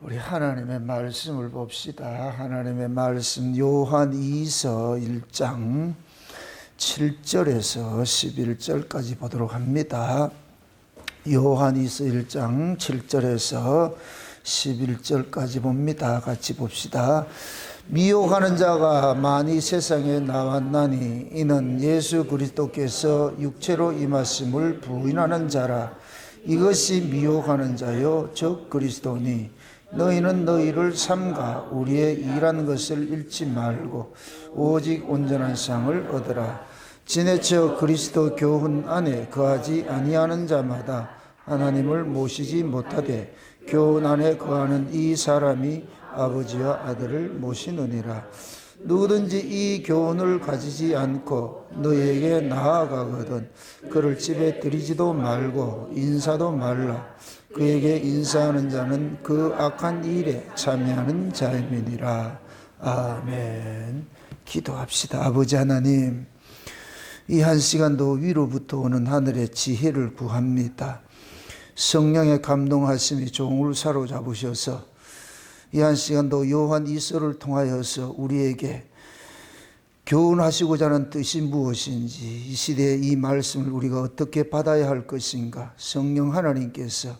우리 하나님의 말씀을 봅시다. 하나님의 말씀 요한 2서 1장 7절에서 11절까지 보도록 합니다. 요한 2서 1장 7절에서 11절까지 봅니다. 같이 봅시다. 미혹하는 자가 많이 세상에 나왔나니 이는 예수 그리스도께서 육체로 임하심을 부인하는 자라. 이것이 미혹하는 자요 즉 그리스도니 너희는 너희를 삼가 우리의 일한 것을 잃지 말고 오직 온전한 상을 얻으라. 지내쳐 그리스도 교훈 안에 거하지 아니하는 자마다 하나님을 모시지 못하되 교훈 안에 거하는 이 사람이 아버지와 아들을 모시느니라. 누구든지 이 교훈을 가지지 않고 너희에게 나아가거든 그를 집에 들이지도 말고 인사도 말라. 그에게 인사하는 자는 그 악한 일에 참여하는 자임이니라. 아멘. 기도합시다. 아버지 하나님, 이 한 시간도 위로부터 오는 하늘의 지혜를 구합니다. 성령의 감동하심이 종을 사로잡으셔서 이 한 시간도 요한 2서를 통하여서 우리에게 교훈하시고자 하는 뜻이 무엇인지, 이 시대의 이 말씀을 우리가 어떻게 받아야 할 것인가, 성령 하나님께서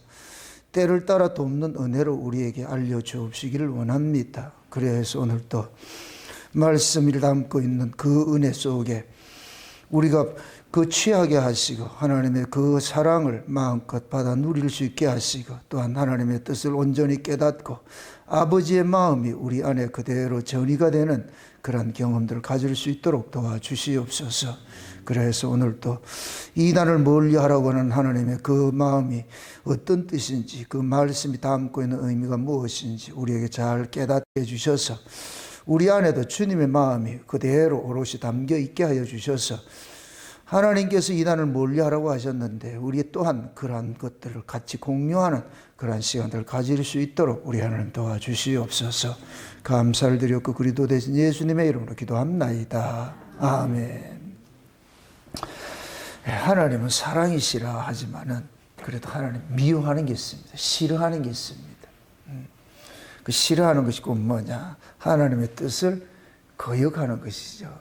때를 따라 돕는 은혜로 우리에게 알려주옵시기를 원합니다. 그래서 오늘 또 말씀을 담고 있는 그 은혜 속에 우리가 그 취하게 하시고 하나님의 그 사랑을 마음껏 받아 누릴 수 있게 하시고 또한 하나님의 뜻을 온전히 깨닫고 아버지의 마음이 우리 안에 그대로 전이가 되는 그런 경험들을 가질 수 있도록 도와주시옵소서. 그래서 오늘 또 이단을 멀리하라고 하는 하나님의 그 마음이 어떤 뜻인지, 그 말씀이 담고 있는 의미가 무엇인지 우리에게 잘 깨닫게 해주셔서 우리 안에도 주님의 마음이 그대로 오롯이 담겨 있게 하여 주셔서 하나님께서 이단을 멀리하라고 하셨는데 우리 또한 그러한 것들을 같이 공유하는 그러한 시간들을 가질 수 있도록 우리 하나님 도와주시옵소서. 감사를 드렸고 그리스도 되신 예수님의 이름으로 기도합나이다. 아멘. 하나님은 사랑이시라 하지만은 그래도 하나님 미워하는 게 있습니다. 싫어하는 게 있습니다. 그 싫어하는 것이 꼭 뭐냐? 하나님의 뜻을 거역하는 것이죠.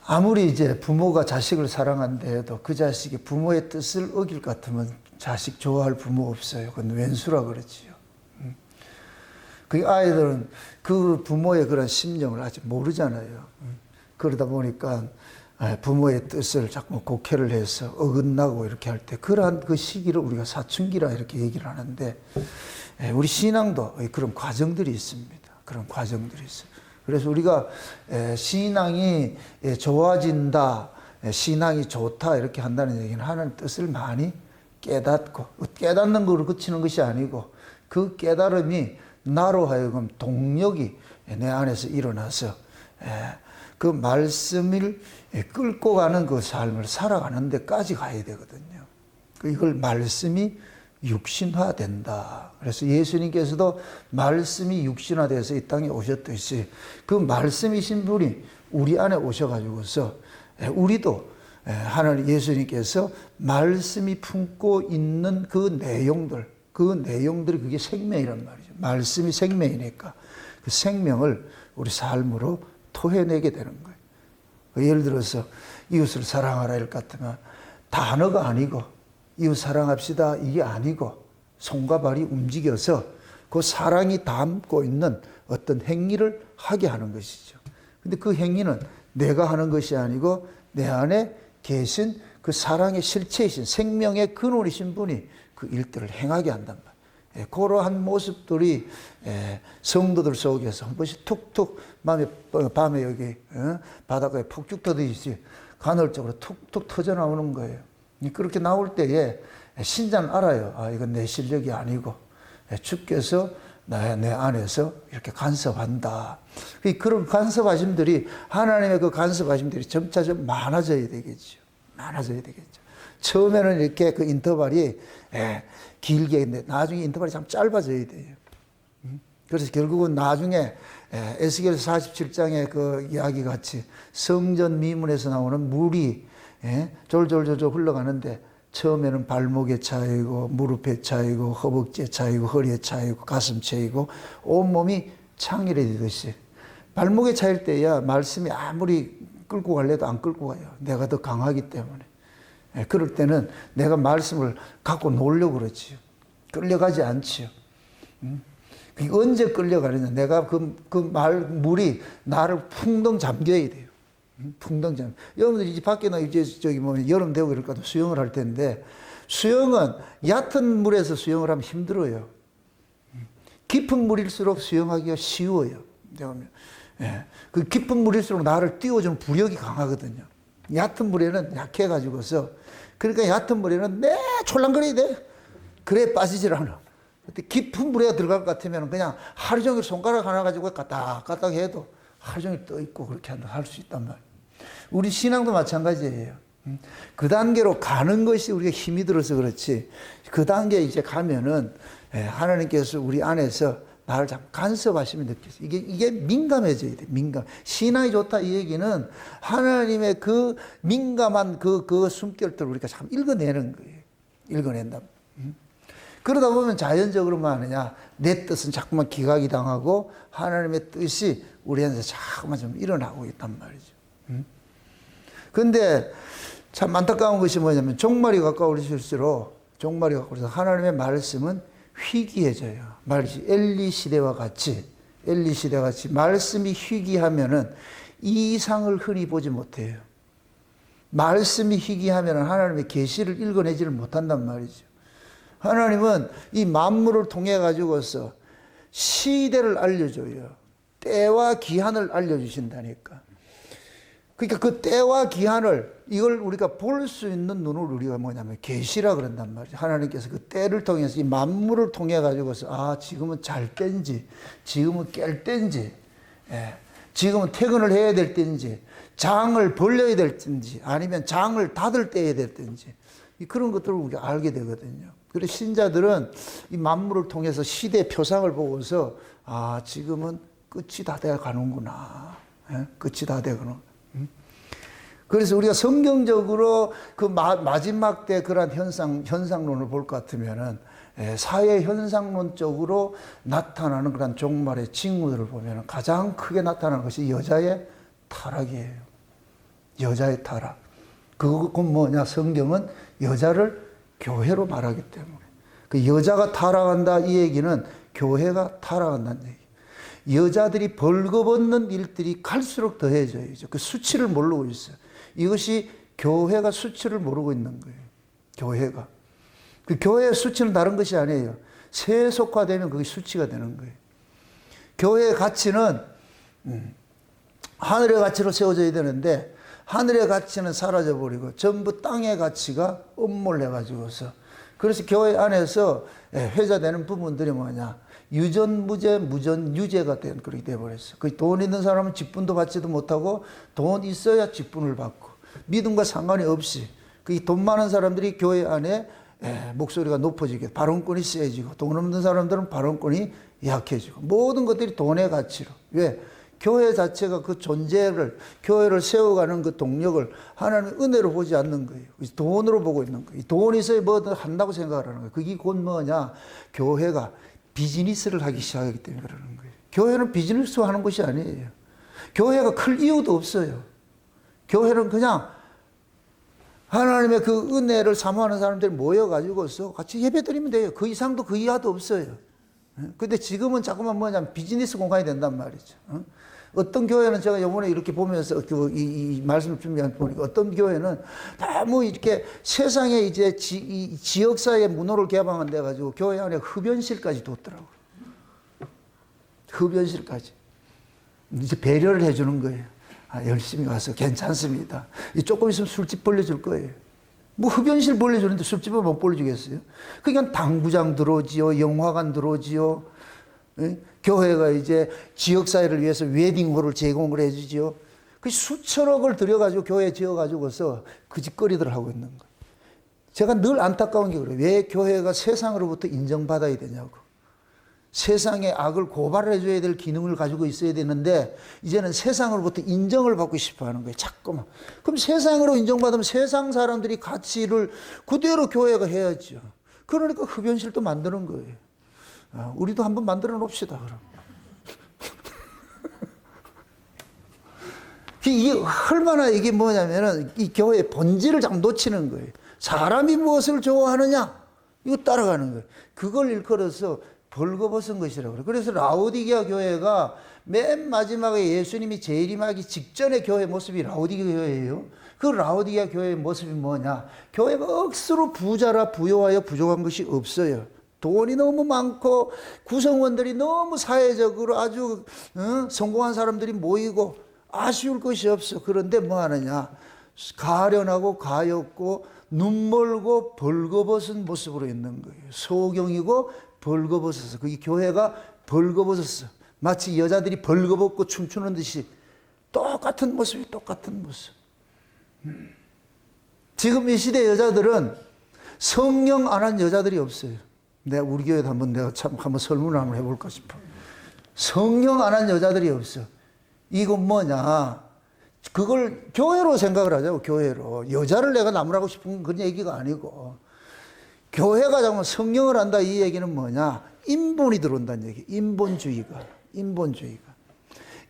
아무리 이제 부모가 자식을 사랑한다 해도 그 자식이 부모의 뜻을 어길 것 같으면 자식 좋아할 부모 없어요. 그건 왼수라 그러지요. 그 아이들은 그 부모의 그런 심령을 아직 모르잖아요. 그러다 보니까 부모의 뜻을 자꾸 곡해를 해서 어긋나고 이렇게 할 때 그러한 그 시기를 우리가 사춘기라 이렇게 얘기를 하는데 우리 신앙도 그런 과정들이 있습니다. 그런 과정들이 있어요. 그래서 우리가 신앙이 좋아진다, 신앙이 좋다 이렇게 한다는 얘기는 하나님 뜻을 많이 깨닫고 깨닫는 걸로 그치는 것이 아니고 그 깨달음이 나로 하여금 동력이 내 안에서 일어나서 그 말씀을 끌고 가는 그 삶을 살아가는 데까지 가야 되거든요. 이걸 말씀이 육신화된다. 그래서 예수님께서도 말씀이 육신화돼서 이 땅에 오셨듯이 그 말씀이신 분이 우리 안에 오셔가지고서 우리도 하나님 예수님께서 말씀이 품고 있는 그 내용들이 그게 생명이란 말이죠. 말씀이 생명이니까 그 생명을 우리 삶으로 토해내게 되는 거예요. 예를 들어서 이웃을 사랑하라 일 같으면 단어가 아니고 이웃 사랑합시다 이게 아니고 손과 발이 움직여서 그 사랑이 담고 있는 어떤 행위를 하게 하는 것이죠. 근데 그 행위는 내가 하는 것이 아니고 내 안에 계신 그 사랑의 실체이신 생명의 근원이신 분이 그 일들을 행하게 한단 말이에요. 그러한 모습들이 성도들 속에서 한 번씩 툭툭 밤에 여기 바닷가에 푹쭉 터지듯이 간헐적으로 툭툭 터져 나오는 거예요. 그렇게 나올 때에 신자는 알아요. 아, 이건 내 실력이 아니고 주께서 내 안에서 이렇게 간섭한다. 그런 간섭하심들이 하나님의 그 간섭하심들이 점차 좀 많아져야 되겠죠. 많아져야 되겠죠. 처음에는 이렇게 그 인터벌이 길게 했는데 나중에 인터벌이 참 짧아져야 돼요. 그래서 결국은 나중에 에스겔 47장의 그 이야기 같이 성전 미문에서 나오는 물이 졸졸 흘러가는데 처음에는 발목에 차이고 무릎에 차이고 허벅지에 차이고 허리에 차이고 가슴체이고 온몸이 창이되듯이 발목에 차일 때야 말씀이 아무리 끌고 갈래도 안 끌고 가요. 내가 더 강하기 때문에. 그럴 때는 내가 말씀을 갖고 놀려고 그러지요. 끌려가지 않지요. 언제 끌려가느냐. 내가 물이 나를 풍덩 잠겨야 돼요. 풍덩 잠. 여러분들 이제 밖에나 이제 여름 되고 이럴까 수영을 할 텐데 수영은 얕은 물에서 수영을 하면 힘들어요. 깊은 물일수록 수영하기가 쉬워요. 그 깊은 물일수록 나를 띄워주는 부력이 강하거든요. 얕은 물에는 약해가지고서 그러니까 얕은 물에는 매 촐랑거려야 돼. 그래 빠지질 않아. 근데 깊은 물에 들어갈 것 같으면 그냥 하루 종일 손가락 하나 가지고 까딱까딱 해도 하루 종일 떠 있고 그렇게 할 수 있단 말이에요. 우리 신앙도 마찬가지예요. 그 단계로 가는 것이 우리가 힘이 들어서 그렇지. 그 단계에 이제 가면은 하나님께서 우리 안에서 나를 참 간섭하시면 느껴져요. 이게 민감해져야 돼. 신앙이 좋다 이 얘기는 하나님의 그 민감한 그 숨결들을 우리가 참 읽어내는 거예요. 읽어낸다. 그러다 보면 자연적으로 뭐 하느냐. 내 뜻은 자꾸만 기각이 당하고 하나님의 뜻이 우리 안에서 자꾸만 좀 일어나고 있단 말이죠. 근데 참 안타까운 것이 뭐냐면 종말이 가까울수록 하나님의 말씀은 희귀해져요. 엘리 시대와 같이 말씀이 희귀하면은 이 이상을 흔히 보지 못해요. 말씀이 희귀하면은 하나님의 계시를 읽어내지를 못한단 말이죠. 하나님은 이 만물을 통해 가지고서 시대를 알려줘요. 때와 기한을 알려주신다니까. 그러니까 그 때와 기한을 이걸 우리가 볼 수 있는 눈을 우리가 뭐냐면 계시라 그런단 말이죠. 하나님께서 그 때를 통해서 이 만물을 통해 가지고서 지금은 잘 때인지 지금은 깰 때인지 지금은 퇴근을 해야 될 때인지 장을 벌려야 될 때인지 아니면 장을 닫을 때야 될 때인지 그런 것들을 우리가 알게 되거든요. 그래서 신자들은 이 만물을 통해서 시대 표상을 보고서 지금은 끝이 다 돼 가는구나. 끝이 다 되구나. 그래서 우리가 성경적으로 그 마지막 때 그런 현상론을 볼 것 같으면은 사회 현상론적으로 나타나는 그런 종말의 징후들을 보면 가장 크게 나타나는 것이 여자의 타락이에요. 여자의 타락. 그건 뭐냐? 성경은 여자를 교회로 말하기 때문에. 그 여자가 타락한다 이 얘기는 교회가 타락한다는 얘기. 여자들이 벌거벗는 일들이 갈수록 더해져요. 그 수치를 모르고 있어요. 이것이 교회가 수치를 모르고 있는 거예요. 교회가. 그 교회의 수치는 다른 것이 아니에요. 세속화되면 그게 수치가 되는 거예요. 교회의 가치는 하늘의 가치로 세워져야 되는데 하늘의 가치는 사라져버리고 전부 땅의 가치가 음몰해가지고서 그래서 교회 안에서 회자되는 부분들이 뭐냐. 유전무죄, 무전유죄가 그렇게 돼버렸어. 그 돈 있는 사람은 직분도 받지도 못하고 돈 있어야 직분을 받고 믿음과 상관이 없이 그 돈 많은 사람들이 교회 안에 목소리가 높아지게 발언권이 세지고 돈 없는 사람들은 발언권이 약해지고 모든 것들이 돈의 가치로. 왜? 교회 자체가 그 존재를 교회를 세워가는 그 동력을 하나님의 은혜로 보지 않는 거예요. 돈으로 보고 있는 거예요. 돈이 있어야 뭐든 한다고 생각을 하는 거예요. 그게 곧 뭐냐? 교회가 비즈니스를 하기 시작하기 때문에 그러는 거예요. 교회는 비즈니스 하는 것이 아니에요. 교회가 클 이유도 없어요. 교회는 그냥 하나님의 그 은혜를 사모하는 사람들이 모여가지고서 같이 예배드리면 돼요. 그 이상도 그 이하도 없어요. 근데 지금은 자꾸만 뭐냐면 비즈니스 공간이 된단 말이죠. 어떤 교회는 제가 이번에 이렇게 보면서 이 말씀을 준비하니까 어떤 교회는 너무 이렇게 세상에 이제 지역사회 문호를 개방한 데 가지고 교회 안에 흡연실까지 뒀더라고요. 흡연실까지. 이제 배려를 해주는 거예요. 열심히 가서 괜찮습니다. 조금 있으면 술집 벌려줄 거예요. 뭐 흡연실 벌려주는데 술집은 못 벌려주겠어요? 그러니까 당구장 들어오지요. 영화관 들어오지요. 교회가 이제 지역사회를 위해서 웨딩홀을 제공을 해주지요. 그 수천억을 들여가지고 교회에 지어가지고서 그 짓거리들을 하고 있는 거예요. 제가 늘 안타까운 게 그래요. 왜 교회가 세상으로부터 인정받아야 되냐고. 세상의 악을 고발해줘야 될 기능을 가지고 있어야 되는데 이제는 세상으로부터 인정을 받고 싶어 하는 거예요. 자꾸만. 그럼 세상으로 인정받으면 세상 사람들이 가치를 그대로 교회가 해야죠. 그러니까 흡연실도 만드는 거예요. 우리도 한번 만들어 놓읍시다. 그럼. 이게 얼마나 이게 뭐냐면은 이 교회의 본질을 자꾸 놓치는 거예요. 사람이 무엇을 좋아하느냐? 이거 따라가는 거예요. 그걸 일컬어서 벌거벗은 것이라고 그래요. 그래서 라오디게아 교회가 맨 마지막에 예수님이 재림하기 직전의 교회 모습이 라오디게아 교회예요. 그 라오디게아 교회의 모습이 뭐냐? 교회가 억수로 부자라 부요하여 부족한 것이 없어요. 돈이 너무 많고 구성원들이 너무 사회적으로 아주 성공한 사람들이 모이고 아쉬울 것이 없어. 그런데 뭐 하느냐? 가련하고 가엾고 눈멀고 벌거벗은 모습으로 있는 거예요. 소경이고 벌거벗어서. 그게 교회가 벌거벗었어. 마치 여자들이 벌거벗고 춤추는 듯이 똑같은 모습이 똑같은 모습. 지금 이 시대 여자들은 성령 안 한 여자들이 없어요. 내가 우리 교회도 내가 한번 설문을 한번 해볼까 싶어. 성령 안 한 여자들이 없어. 이건 뭐냐? 그걸 교회로 생각을 하자고, 교회로. 여자를 내가 나무라고 싶은 그런 얘기가 아니고, 교회가 잠깐 성령을 한다 이 얘기는 뭐냐? 인본이 들어온다는 얘기. 인본주의가.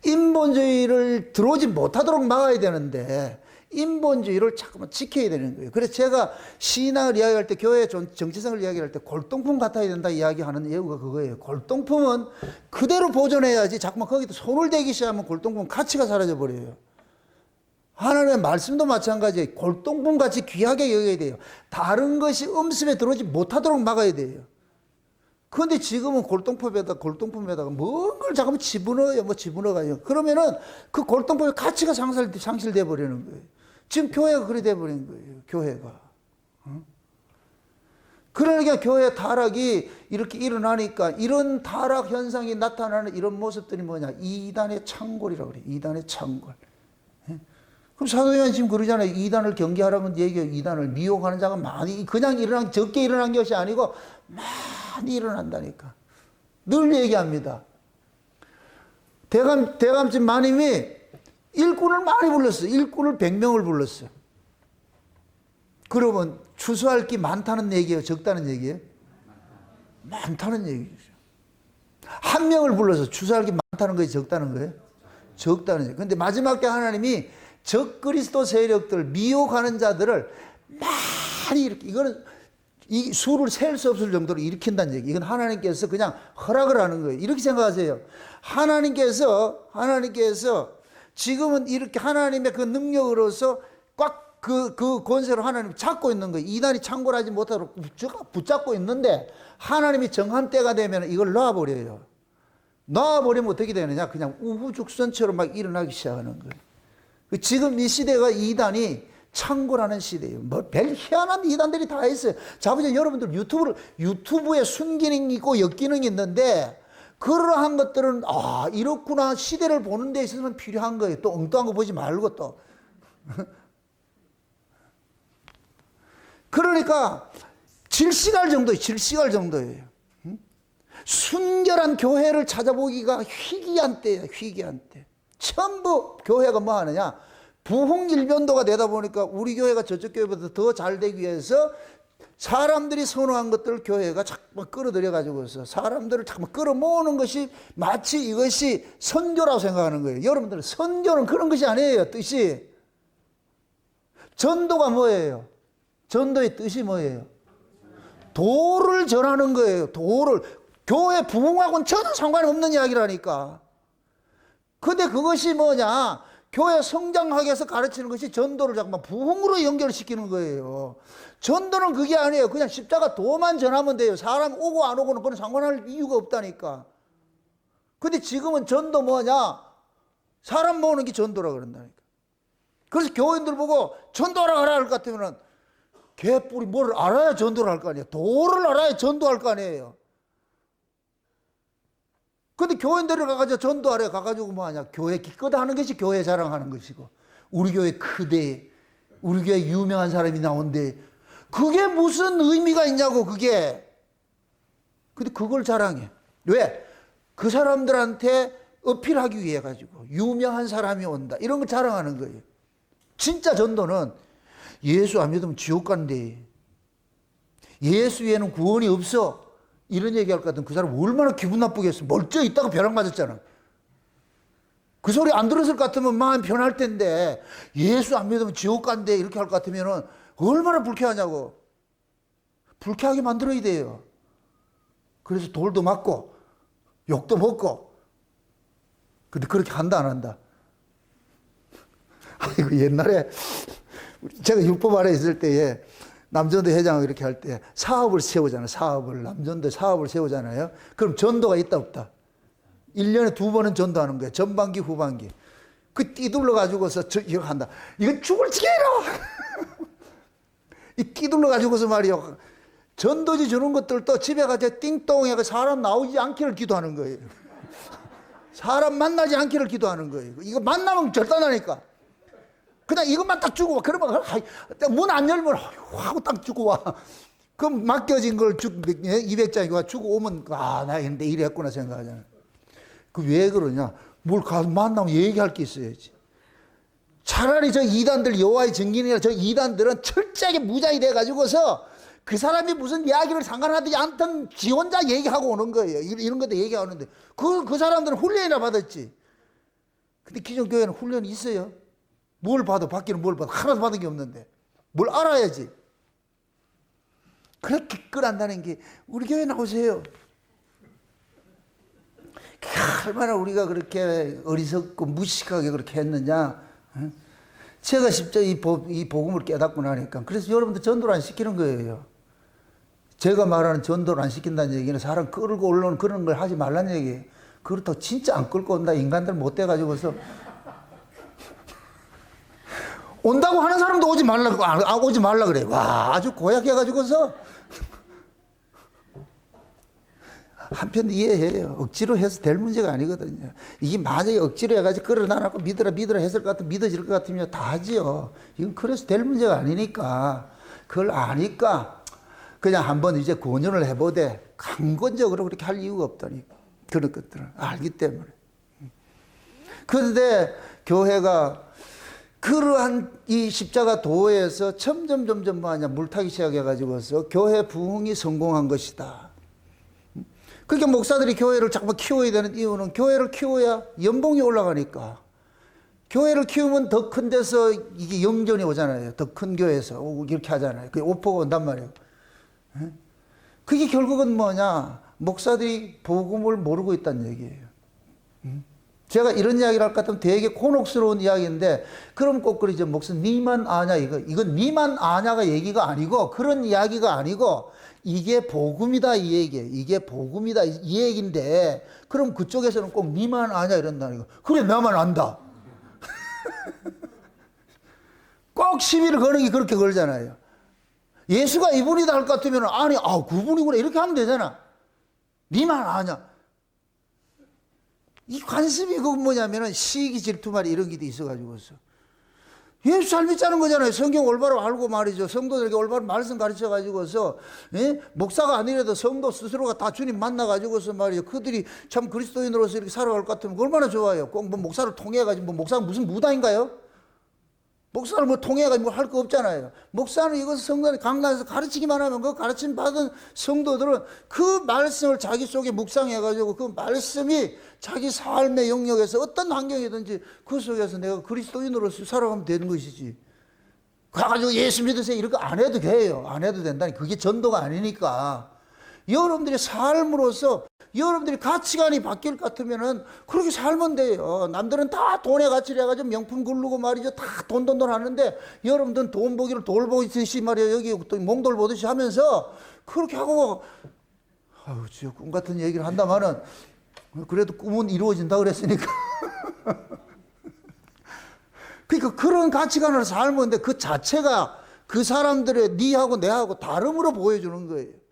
인본주의를 들어오지 못하도록 막아야 되는데, 인본주의를 자꾸만 지켜야 되는 거예요. 그래서 제가 신앙을 이야기할 때, 교회 정체성을 이야기할 때 골동품 같아야 된다 이야기하는 이유가 그거예요. 골동품은 그대로 보존해야지 자꾸만 거기다 손을 대기 시작하면 골동품 가치가 사라져 버려요. 하나님의 말씀도 마찬가지예요. 골동품 같이 귀하게 여겨야 돼요. 다른 것이 음습에 들어오지 못하도록 막아야 돼요. 그런데 지금은 골동품에다가 뭔 걸 자꾸만 집어넣어가요. 그러면은 그 골동품의 가치가 상실돼 버리는 거예요. 지금 교회가 그래 돼 버린 거예요. 교회가. 그러니까 교회 타락이 이렇게 일어나니까 이런 타락 현상이 나타나는 이런 모습들이 뭐냐? 이단의 창궐이라고 그래요. 이단의 창궐. 그럼 사도행전 지금 그러잖아요. 이단을 경계하라면 얘기해요. 이단을 미혹하는 자가 많이 그냥 적게 일어난 것이 아니고 많이 일어난다니까. 늘 얘기합니다. 대감집 마님이 일꾼을 많이 불렀어요. 일꾼을 100명을 불렀어요. 그러면 추수할 게 많다는 얘기예요? 적다는 얘기예요? 많다는 얘기죠. 한 명을 불러서 추수할 게 많다는 거예요? 적다는 거예요? 적다는 얘기예요. 그런데 마지막 때 하나님이 적그리스도 세력들, 미혹하는 자들을 많이 이렇게, 이거는 이 수를 셀 수 없을 정도로 일으킨다는 얘기. 이건 하나님께서 그냥 허락을 하는 거예요. 이렇게 생각하세요. 하나님께서 지금은 이렇게 하나님의 그 능력으로서 꽉 그 권세로 하나님이 잡고 있는 거예요. 이단이 창궐하지 못하도록 붙잡고 있는데 하나님이 정한 때가 되면 이걸 놔버려요. 놔버리면 어떻게 되느냐? 그냥 우후죽순처럼 막 일어나기 시작하는 거예요. 지금 이 시대가 이단이 창궐하는 시대예요. 뭐 별 희한한 이단들이 다 있어요. 자, 보세요. 여러분들 유튜브에 순기능이 있고 역기능이 있는데 그러한 것들은 이렇구나 시대를 보는 데 있어서는 필요한 거예요. 또 엉뚱한 거 보지 말고 또. 그러니까 질식할 정도예요. 순결한 교회를 찾아보기가 희귀한 때예요. 희귀한 때. 전부 교회가 뭐 하느냐? 부흥일변도가 되다 보니까 우리 교회가 저쪽 교회보다 더 잘 되기 위해서 사람들이 선호한 것들을 교회가 자꾸 끌어들여 가지고서 사람들을 자꾸 끌어모으는 것이 마치 이것이 선교라고 생각하는 거예요. 여러분들은 선교는 그런 것이 아니에요. 뜻이. 전도가 뭐예요? 전도의 뜻이 뭐예요? 도를 전하는 거예요. 도를. 교회 부흥하고는 전혀 상관이 없는 이야기라니까. 근데 그것이 뭐냐? 교회 성장하기 위해서 가르치는 것이 전도를 잠깐만 부흥으로 연결시키는 거예요. 전도는 그게 아니에요. 그냥 십자가 도만 전하면 돼요. 사람 오고 안 오고는 그건 상관할 이유가 없다니까. 근데 지금은 전도 뭐냐? 사람 모으는 게 전도라 그런다니까. 그래서 교인들 보고 전도하라 하라 할 것 같으면은 개뿔이 뭘 알아야 전도를 할 거 아니에요. 도를 알아야 전도할 거 아니에요. 근데 교인들을 가가지고 전도하래 가가지고 뭐하냐. 교회 기껏 하는 것이 교회 자랑하는 것이고 우리 교회 크대. 우리 교회 유명한 사람이 나온대. 그게 무슨 의미가 있냐고 그게. 근데 그걸 자랑해. 왜? 그 사람들한테 어필하기 위해 가지고 유명한 사람이 온다. 이런 걸 자랑하는 거예요. 진짜 전도는 예수 안 믿으면 지옥 간대. 예수 외에는 구원이 없어. 이런 얘기할 것 같으면 그 사람 얼마나 기분 나쁘겠어. 멀쩡히 있다가 벼락 맞았잖아. 그 소리 안 들었을 것 같으면 마음 편할 텐데 예수 안 믿으면 지옥 간대 이렇게 할 것 같으면 얼마나 불쾌하냐고. 불쾌하게 만들어야 돼요. 그래서 돌도 맞고 욕도 먹고. 근데 그렇게 한다 안 한다? 아이고 옛날에 제가 율법 아래 있을 때에 남전도 회장 이렇게 할 때 사업을 세우잖아요. 남전도 사업을 세우잖아요. 그럼 전도가 있다 없다? 1년에 2번은 전도하는 거예요. 전반기 후반기. 그 띠둘러 가지고서 이거 한다. 이건 죽을 지게로. 이 띠둘러 가지고서 말이요. 전도지 주는 것들도 집에 가서 띵동 해가 사람 나오지 않기를 기도하는 거예요. 사람 만나지 않기를 기도하는 거예요. 이거 만나면 절단하니까. 그냥 이것만 딱 주고 와. 그러면 문 안 열면 하고 딱 주고 와. 그럼 맡겨진 걸 200장이 주고 오면 나 근데 이랬구나 생각하잖아요. 그 왜 그러냐? 뭘 가서 만나면 얘기할 게 있어야지. 차라리 저 이단들 여호와의 증인이나 저 이단들은 철저하게 무장이 돼가지고서 그 사람이 무슨 이야기를 상관하지 않던 지 혼자 얘기하고 오는 거예요. 이런 것도 얘기하는데 그 사람들은 훈련이나 받았지. 근데 기존교회는 훈련이 있어요. 뭘 봐도 받기는 뭘 봐도 하나도 받은 게 없는데 뭘 알아야지. 그렇게 끌어안다는 게 우리 교회 나오세요. 얼마나 우리가 그렇게 어리석고 무식하게 그렇게 했느냐. 제가 직접 이 복음을 깨닫고 나니까. 그래서 여러분들 전도를 안 시키는 거예요. 제가 말하는 전도를 안 시킨다는 얘기는 사람 끌고 올라오는 그런 걸 하지 말라는 얘기예요. 그렇다고 진짜 안 끌고 온다. 인간들 못 돼가지고서. 온다고 하는 사람도 오지 말라고, 오지 말라 그래. 와, 아주 고약해가지고서. 한편 이해해요. 억지로 해서 될 문제가 아니거든요. 이게 만약에 억지로 해가지고 끌어놔놓고 믿으라 했을 것 같으면 믿어질 것 같으면 다 하지요. 이건 그래서 될 문제가 아니니까. 그걸 아니까 그냥 한번 이제 권유를 해보되 강권적으로 그렇게 할 이유가 없다니까. 그런 것들은 알기 때문에. 그런데 교회가 그러한 이 십자가 도에서 점점 물타기 시작해가지고서 교회 부흥이 성공한 것이다. 그러니까 목사들이 교회를 자꾸 키워야 되는 이유는 교회를 키워야 연봉이 올라가니까. 교회를 키우면 더 큰 데서 이게 영전이 오잖아요. 더 큰 교회에서 이렇게 하잖아요. 그게 오퍼가 온단 말이에요. 그게 결국은 뭐냐? 목사들이 복음을 모르고 있다는 얘기예요. 제가 이런 이야기를 할 것 같으면 되게 곤혹스러운 이야기인데, 그럼 꼭 그러죠. 목사, 니만 아냐, 이건 니만 아냐가 얘기가 아니고, 그런 이야기가 아니고, 이게 복음이다, 이 얘기예요. 이게 복음이다, 이 얘기인데, 그럼 그쪽에서는 꼭 니만 아냐, 이런다는 거. 그래, 나만 안다. 꼭 시비를 거는 게 그렇게 걸잖아요. 예수가 이분이다 할 것 같으면, 아니, 그분이구나. 이렇게 하면 되잖아. 니만 아냐. 이 관습이 그 뭐냐면은 시기 질투 말이 이런 게 있어가지고서 예수 잘 믿자는 거잖아요. 성경 올바로 알고 말이죠. 성도들에게 올바로 말씀 가르쳐가지고서 목사가 아니라도 성도 스스로가 다 주님 만나가지고서 말이죠. 그들이 참 그리스도인으로서 이렇게 살아갈 것 같으면 얼마나 좋아요. 꼭 뭐 목사를 통해가지고 뭐 목사가 무슨 무당인가요? 목사를 뭐 통해가지고 뭐 할 거 없잖아요. 목사는 이것을 성도에 강단에서 가르치기만 하면 그 가르침 받은 성도들은 그 말씀을 자기 속에 묵상해가지고 그 말씀이 자기 삶의 영역에서 어떤 환경이든지 그 속에서 내가 그리스도인으로서 살아가면 되는 것이지. 가가지고 예수 믿으세요 이런 거 안 해도 돼요. 안 해도 된다니. 그게 전도가 아니니까. 여러분들의 삶으로서 여러분들이 가치관이 바뀔 것 같으면은 그렇게 살면 돼요. 남들은 다 돈의 가치를 해가지고 명품 구르고 말이죠. 다 돈 하는데 여러분들은 돈 보기를 돌 보듯이 말이에요. 여기 또 몽돌 보듯이 하면서 그렇게 하고, 진짜 꿈 같은 얘기를 한다마는 그래도 꿈은 이루어진다 그랬으니까. 그러니까 그런 가치관으로 살면 돼. 그 자체가 그 사람들의 니하고 내하고 다름으로 보여주는 거예요.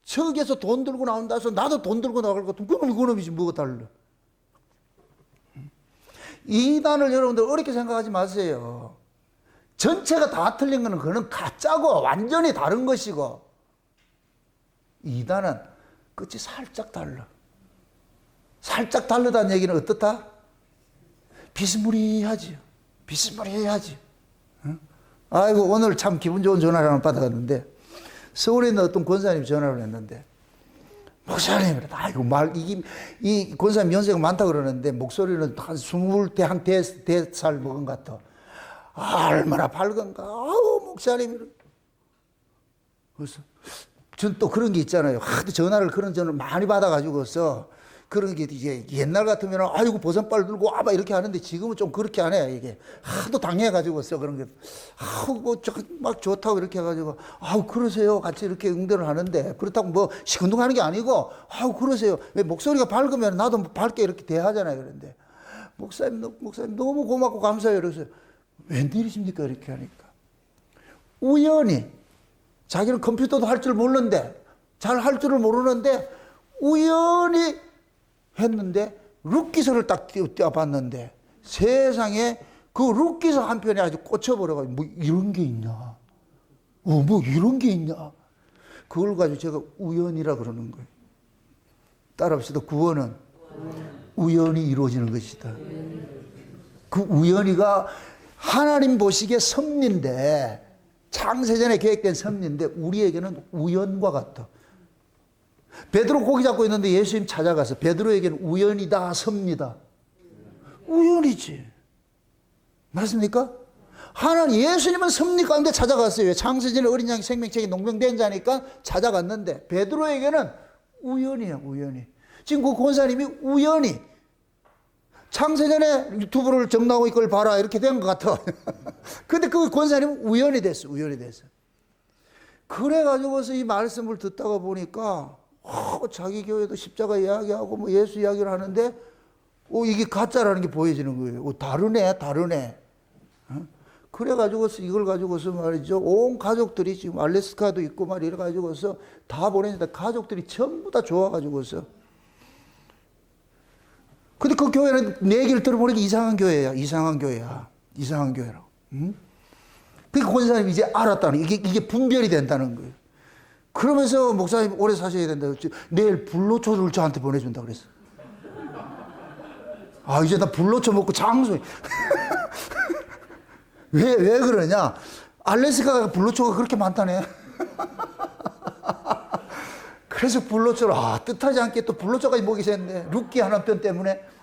저기에서 돈 들고 나온다 해서 나도 돈 들고 나갈 것 같으면 그놈이지 뭐가 달라. 이단을 여러분들 어렵게 생각하지 마세요. 전체가 다 틀린 거는 그거는 가짜고 완전히 다른 것이고, 이단은 끝이 살짝 달라. 살짝 다르다는 얘기는 어떻다? 비스무리하지요. 비스무리하지요. 응? 아이고, 오늘 참 기분 좋은 전화를 하나 받아갔는데, 서울에 있는 어떤 권사님이 전화를 했는데, 목사님, 아이고, 이 권사님 연세가 많다 그러는데, 목소리는 한 20대 한 100살 먹은 것 같아. 얼마나 밝은가. 아우, 목사님. 그래서, 전 또 그런 게 있잖아요. 하도 전화를 그런 전화를 많이 받아가지고서, 그런 게 이제 옛날 같으면, 아이고, 버선발 들고 와봐, 이렇게 하는데, 지금은 좀 그렇게 안 해요, 이게. 하도 당해가지고서 그런 게. 아우, 막 좋다고 이렇게 해가지고, 아우, 그러세요. 같이 이렇게 응대를 하는데, 그렇다고 뭐, 시큰둥하는 게 아니고, 아우, 그러세요. 왜 목소리가 밝으면 나도 밝게 이렇게 대하잖아요. 그런데, 목사님 너무 고맙고 감사해요. 그래서, 웬일이십니까? 이렇게 하니까. 우연히, 자기는 컴퓨터도 할 줄 모르는데, 잘 할 줄을 모르는데, 우연히 했는데, 룻기서를 딱 띄워봤는데, 세상에 그 룻기서 한 편에 아주 꽂혀버려가지고, 뭐 이런 게 있냐. 뭐 이런 게 있냐. 그걸 가지고 제가 우연이라 그러는 거예요. 따라합시다. 구원은 우연히 이루어지는 것이다. 그 우연이가 하나님 보시기에 섭리인데, 창세전에 계획된 섭리인데 우리에게는 우연과 같아. 베드로 고기 잡고 있는데 예수님 찾아가서 베드로에게는 우연이다, 섭니다. 우연이지. 맞습니까? 하나님, 예수님은 섭리 가운데 찾아갔어요. 창세전에 어린 양이 생명책에 농병된 자니까 찾아갔는데 베드로에게는 우연이야, 우연히. 지금 그 권사님이 우연히 창세전에 유튜브를 정나고 이걸 봐라 이렇게 된 것 같아. 근데 그 권사님은 우연히 됐어. 우연히 됐어. 그래가지고서 이 말씀을 듣다가 보니까 자기 교회도 십자가 이야기하고 뭐 예수 이야기를 하는데 이게 가짜라는 게 보여지는 거예요. 다르네. 그래가지고서 이걸 가지고서 말이죠. 온 가족들이 지금 알래스카도 있고 말 이래가지고서 다 보내는데 가족들이 전부 다 좋아가지고서. 근데 그 교회는 내 얘기를 들어보니까 이상한 교회야. 이상한 교회라고. 응? 그 권사님이 이제 알았다는, 이게 분별이 된다는 거예요. 그러면서 목사님 오래 사셔야 된다. 내일 불로초를 저한테 보내준다 그랬어. 이제 나 불로초 먹고 장수. 왜 그러냐? 알래스카가 불로초가 그렇게 많다네. 그래서 불로초를, 뜻하지 않게 또 불로초까지 먹이 샜네. 룻기 하나 편 때문에.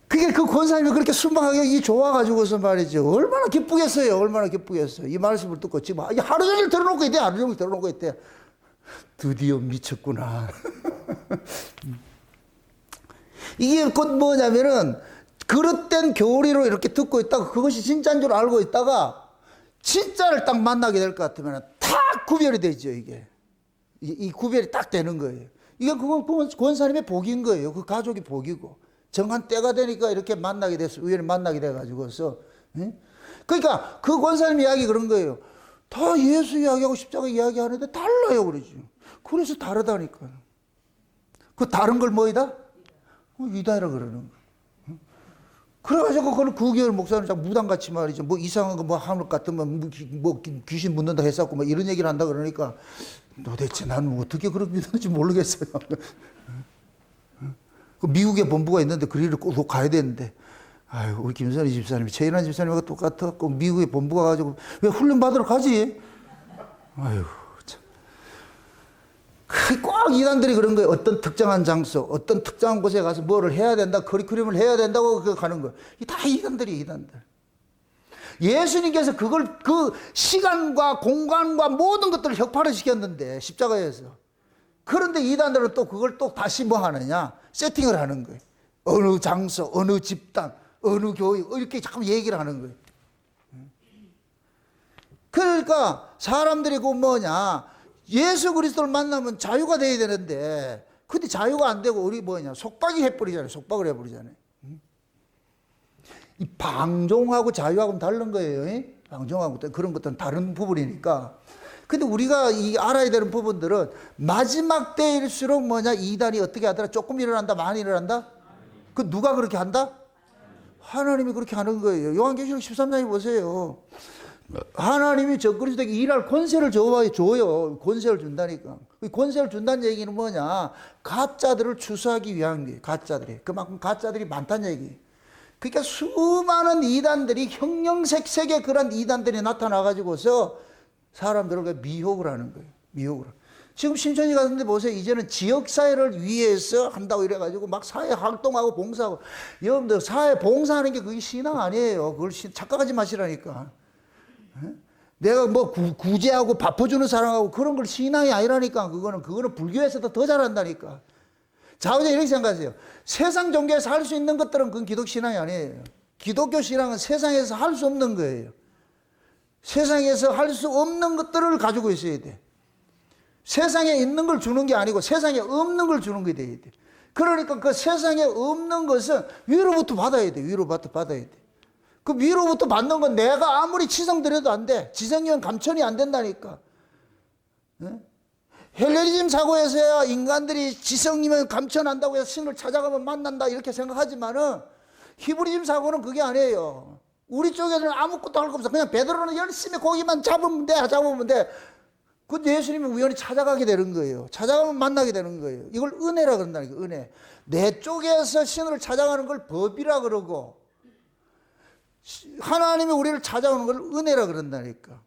그게 그 권사님이 그렇게 순박하게 좋아가지고서 말이죠. 얼마나 기쁘겠어요. 이 말씀을 듣고 지금 하루 종일 들어놓고 있대. 드디어 미쳤구나. 이게 곧 뭐냐면은, 그릇된 교리로 이렇게 듣고 있다가 그것이 진짜인 줄 알고 있다가 진짜를 딱 만나게 될 것 같으면 딱 구별이 되죠, 이게. 이 구별이 딱 되는 거예요. 이게 그건 권사님의 복인 거예요. 그 가족이 복이고. 정한 때가 되니까 이렇게 만나게 됐어. 우연히 만나게 돼가지고서. 그러니까 그 권사님 이야기 그런 거예요. 다 예수 이야기하고 십자가 이야기하는데 달라요, 그러죠. 그래서 다르다니까. 그 다른 걸 뭐이다? 이다라 그러는 거예요. 그래가지고 그걸 9개월 목사는 무당같이 말이죠. 뭐 이상한 거 뭐 하늘 같으면 뭐 귀신 묻는다 했었고 뭐 이런 얘기를 한다 그러니까 도대체 나는 어떻게 그렇게 믿는지 모르겠어요. 그 미국에 본부가 있는데 그리를 꼭 가야 되는데, 우리 김선희 집사님이 최인환 집사님과 똑같았고 미국에 본부가 가지고 왜 훈련 받으러 가지? 참. 꼭 이단들이 그런 거예요. 어떤 특정한 장소, 어떤 특정한 곳에 가서 뭐를 해야 된다, 커리큘럼을 해야 된다고 가는 거예요. 다 이단들. 예수님께서 그걸 그 시간과 공간과 모든 것들을 혁파를 시켰는데 십자가에서. 그런데 이단들은 또 그걸 또 다시 뭐 하느냐? 세팅을 하는 거예요. 어느 장소, 어느 집단, 어느 교회 이렇게 자꾸 얘기를 하는 거예요. 그러니까 사람들이 그 뭐냐? 예수 그리스도를 만나면 자유가 돼야 되는데, 근데 자유가 안 되고 우리 뭐냐? 속박을 해버리잖아요. 이 방종하고 자유하고는 다른 거예요. 방종하고 그런 것들은 다른 부분이니까. 근데 우리가 알아야 되는 부분들은 마지막 때일수록 뭐냐? 이단이 어떻게 하더라? 조금 일어난다, 많이 일어난다? 그 누가 그렇게 한다? 하나님이 그렇게 하는 거예요. 요한계시록 13장에 보세요. 하나님이 적그리스도에게 일할 권세를 줘요. 권세를 준다니까. 권세를 준다는 얘기는 뭐냐? 가짜들을 추수하기 위한 게 가짜들이. 그만큼 가짜들이 많다는 얘기. 그러니까 수많은 이단들이 형형색색의 그런 이단들이 나타나가지고서 사람들을 미혹을 하는 거예요. 미혹을. 지금 신천지 같은 데 보세요. 이제는 지역사회를 위해서 한다고 이래가지고 막 사회 활동하고 봉사하고. 여러분들 사회 봉사하는 게 그게 신앙 아니에요. 그걸 착각하지 마시라니까. 내가 뭐 구제하고 바꿔주는 사람하고 그런 걸 신앙이 아니라니까. 그거는 불교에서도 더 잘한다니까. 자, 이제 이렇게 생각하세요. 세상 종교에서 할 수 있는 것들은 그건 기독 신앙이 아니에요. 기독교 신앙은 세상에서 할 수 없는 거예요. 세상에서 할 수 없는 것들을 가지고 있어야 돼. 세상에 있는 걸 주는 게 아니고 세상에 없는 걸 주는 게 돼야 돼. 그러니까 그 세상에 없는 것은 위로부터 받아야 돼. 위로부터 받아야 돼. 그 위로부터 받는 건 내가 아무리 치성 들여도 안 돼. 지성이면 감천이 안 된다니까. 네? 헬레니즘 사고에서야 인간들이 지성이면 감천한다고 해서 신을 찾아가면 만난다 이렇게 생각하지만은 히브리즘 사고는 그게 아니에요. 우리 쪽에서는 아무것도 할 거 없어. 그냥 베드로는 열심히 고기만 잡으면 돼. 근데 예수님이 우연히 찾아가게 되는 거예요. 찾아가면 만나게 되는 거예요. 이걸 은혜라 그런다니까, 은혜. 내 쪽에서 신을 찾아가는 걸 법이라 그러고, 하나님이 우리를 찾아오는 걸 은혜라 그런다니까.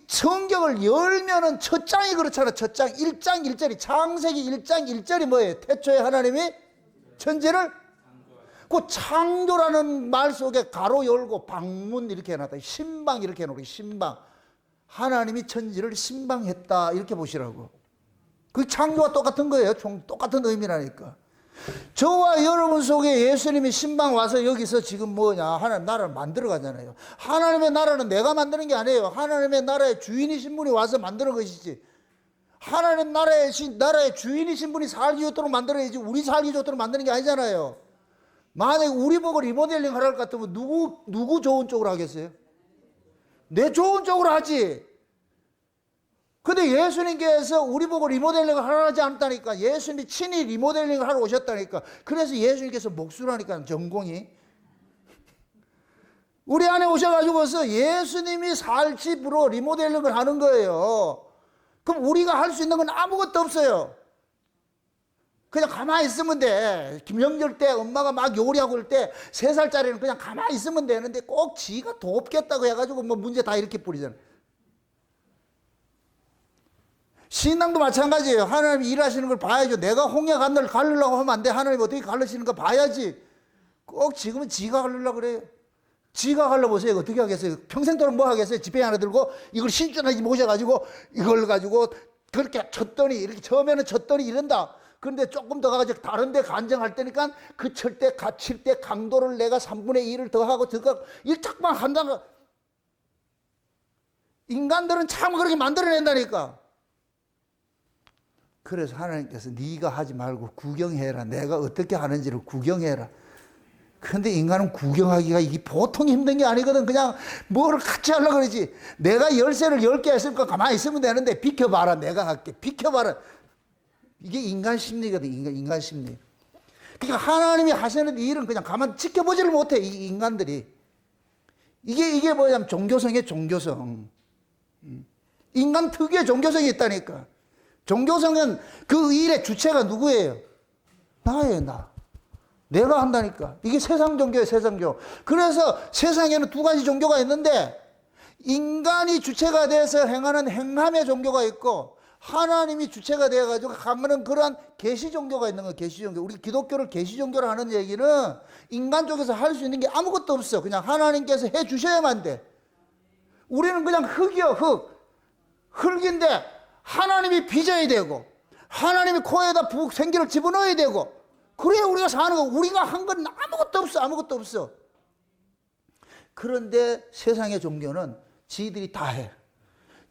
성경을 열면은 첫 장이 그렇잖아. 첫 장, 1장 1절이, 창세기 1장 1절이 뭐예요? 태초에 하나님이 천지를, 그 창조라는 말 속에 가로 열고 방문 이렇게 해놨다. 신방 이렇게 해놓고, 신방. 하나님이 천지를 신방했다 이렇게 보시라고. 그 창조와 똑같은 거예요. 똑같은 의미라니까. 저와 여러분 속에 예수님이 신방 와서 여기서 지금 뭐냐, 하나님 나라를 만들어 가잖아요. 하나님의 나라는 내가 만드는 게 아니에요. 하나님의 나라의 주인이신 분이 와서 만드는 것이지. 하나님 나라의 주인이신 분이 살기 좋도록 만들어야지 우리 살기 좋도록 만드는 게 아니잖아요. 만약에 우리 보고 리모델링 하라고 할 것 같으면 누구 좋은 쪽으로 하겠어요? 내 좋은 쪽으로 하지. 근데 예수님께서 우리 보고 리모델링을 하라 하지 않았다니까. 예수님이 친히 리모델링을 하러 오셨다니까. 그래서 예수님께서 목수라니까, 전공이. 우리 안에 오셔가지고서 예수님이 살 집으로 리모델링을 하는 거예요. 그럼 우리가 할 수 있는 건 아무것도 없어요. 그냥 가만히 있으면 돼. 명절 때 엄마가 막 요리하고 올 때 3살짜리는 그냥 가만히 있으면 되는데 꼭 지가 돕겠다고 해가지고 뭐 문제 다 이렇게 뿌리잖아. 신앙도 마찬가지예요. 하나님이 일하시는 걸 봐야죠. 내가 홍해 간널 가르려고 하면 안 돼. 하나님이 어떻게 가르치는 거 봐야지. 꼭 지금은 지가 가르려고 그래요. 지가 가르려보세요. 어떻게 하겠어요? 평생 동안 뭐 하겠어요? 지팡이 하나 들고 이걸 신줄하게 모셔가지고 이걸 가지고 그렇게 쳤더니 이렇게 처음에는 쳤더니 이런다. 그런데 조금 더 가가지고 다른 데 간정할 때니까 그 칠 때 갇힐 때 강도를 내가 3분의 1을 더하고 일착만 한다가 인간들은 참 그렇게 만들어낸다니까. 그래서 하나님께서 네가 하지 말고 구경해라. 내가 어떻게 하는지를 구경해라. 그런데 인간은 구경하기가 이게 보통 힘든 게 아니거든. 그냥 뭐를 같이 하려고 그러지. 내가 열쇠를 10개 했으니까 가만히 있으면 되는데 비켜봐라. 내가 할게. 비켜봐라. 이게 인간 심리거든. 인간 심리. 그러니까 하나님이 하시는 일은 그냥 가만 지켜보지를 못해. 이 인간들이. 이게 뭐냐면 종교성이에요. 종교성. 인간 특유의 종교성이 있다니까. 종교성은 그 일의 주체가 누구예요? 나예요, 나. 내가 한다니까. 이게 세상 종교예요, 세상 종교. 그래서 세상에는 2가지 종교가 있는데 인간이 주체가 돼서 행하는 행함의 종교가 있고 하나님이 주체가 되어가지고 하는 그러한 계시 종교가 있는 거예요, 계시 종교. 우리 기독교를 계시 종교로 하는 얘기는 인간 쪽에서 할 수 있는 게 아무것도 없어. 그냥 하나님께서 해 주셔야만 돼. 우리는 그냥 흙이요, 흙인데 하나님이 빚어야 되고 하나님이 코에다 생기를 집어넣어야 되고 그래야 우리가 사는 거. 우리가 한 건 아무것도 없어. 그런데 세상의 종교는 지들이 다 해.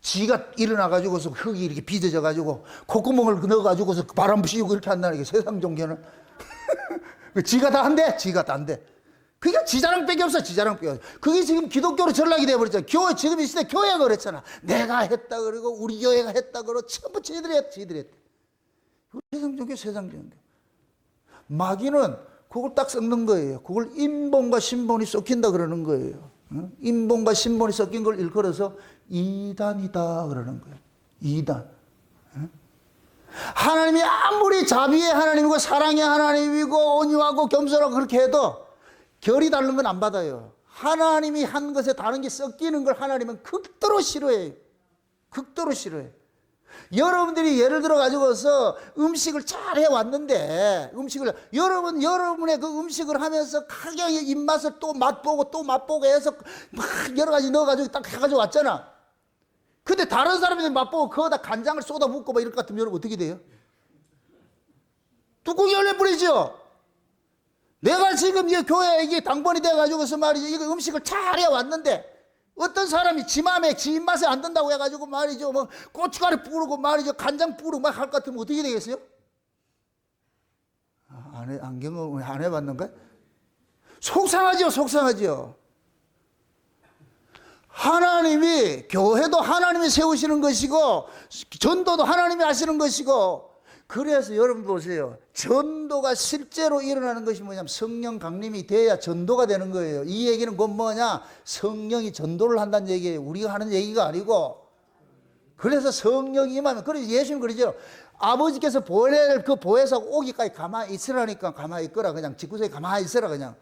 지가 일어나가지고서 흙이 이렇게 빚어져가지고 콧구멍을 넣어가지고서 바람 부시고 이렇게 한다는 게 세상 종교는. 지가 다 한대. 지가 다 한대. 그게 지자랑밖에 없어. 지자랑밖에 없어. 그게 지금 기독교로 전락이 돼버렸잖아. 교회, 지금 이 시대 교회가 그랬잖아. 내가 했다 그러고 우리 교회가 했다 그러고 전부 지들이 했대. 세상 종교, 세상 종교. 마귀는 그걸 딱 섞는 거예요. 그걸 인본과 신본이 섞인다 그러는 거예요. 인본과 신본이 섞인 걸 일컬어서 이단이다 그러는 거예요. 이단. 하나님이 아무리 자비의 하나님이고 사랑의 하나님이고 온유하고 겸손하고 그렇게 해도 결이 다른 건 안 받아요. 하나님이 한 것에 다른 게 섞이는 걸 하나님은 극도로 싫어해요. 극도로 싫어해요. 여러분들이 예를 들어 가지고서 음식을 잘 해왔는데 여러분의 그 음식을 하면서 각양의 입맛을 또 맛보고 해서 막 여러 가지 넣어가지고 딱 해가지고 왔잖아. 근데 다른 사람들이 맛보고 거기다 간장을 쏟아붓고 막 이럴 것 같으면 여러분 어떻게 돼요? 뚜껑이 열려버리죠? 내가 지금 이 교회에 이게 당번이 돼가지고서 말이죠. 이거 음식을 잘 해왔는데 어떤 사람이 지 맘에 지 입맛에 안 든다고 해가지고 말이죠. 뭐 고춧가루 뿌르고 말이죠. 간장 뿌르고 막 할 것 같으면 어떻게 되겠어요? 안 경험 안 해봤는가? 속상하죠. 속상하죠. 하나님이 교회도 하나님이 세우시는 것이고 전도도 하나님이 하시는 것이고 그래서 여러분 보세요. 전도가 실제로 일어나는 것이 뭐냐면 성령 강림이 돼야 전도가 되는 거예요. 이 얘기는 곧 뭐냐? 성령이 전도를 한다는 얘기예요. 우리가 하는 얘기가 아니고. 그래서 성령이 임하면, 그래서 예수님 그러죠. 아버지께서 보혜를 그 보혜사 오기까지 가만히 있으라니까 가만히 있거라. 그냥 집구석에 가만히 있으라 그냥.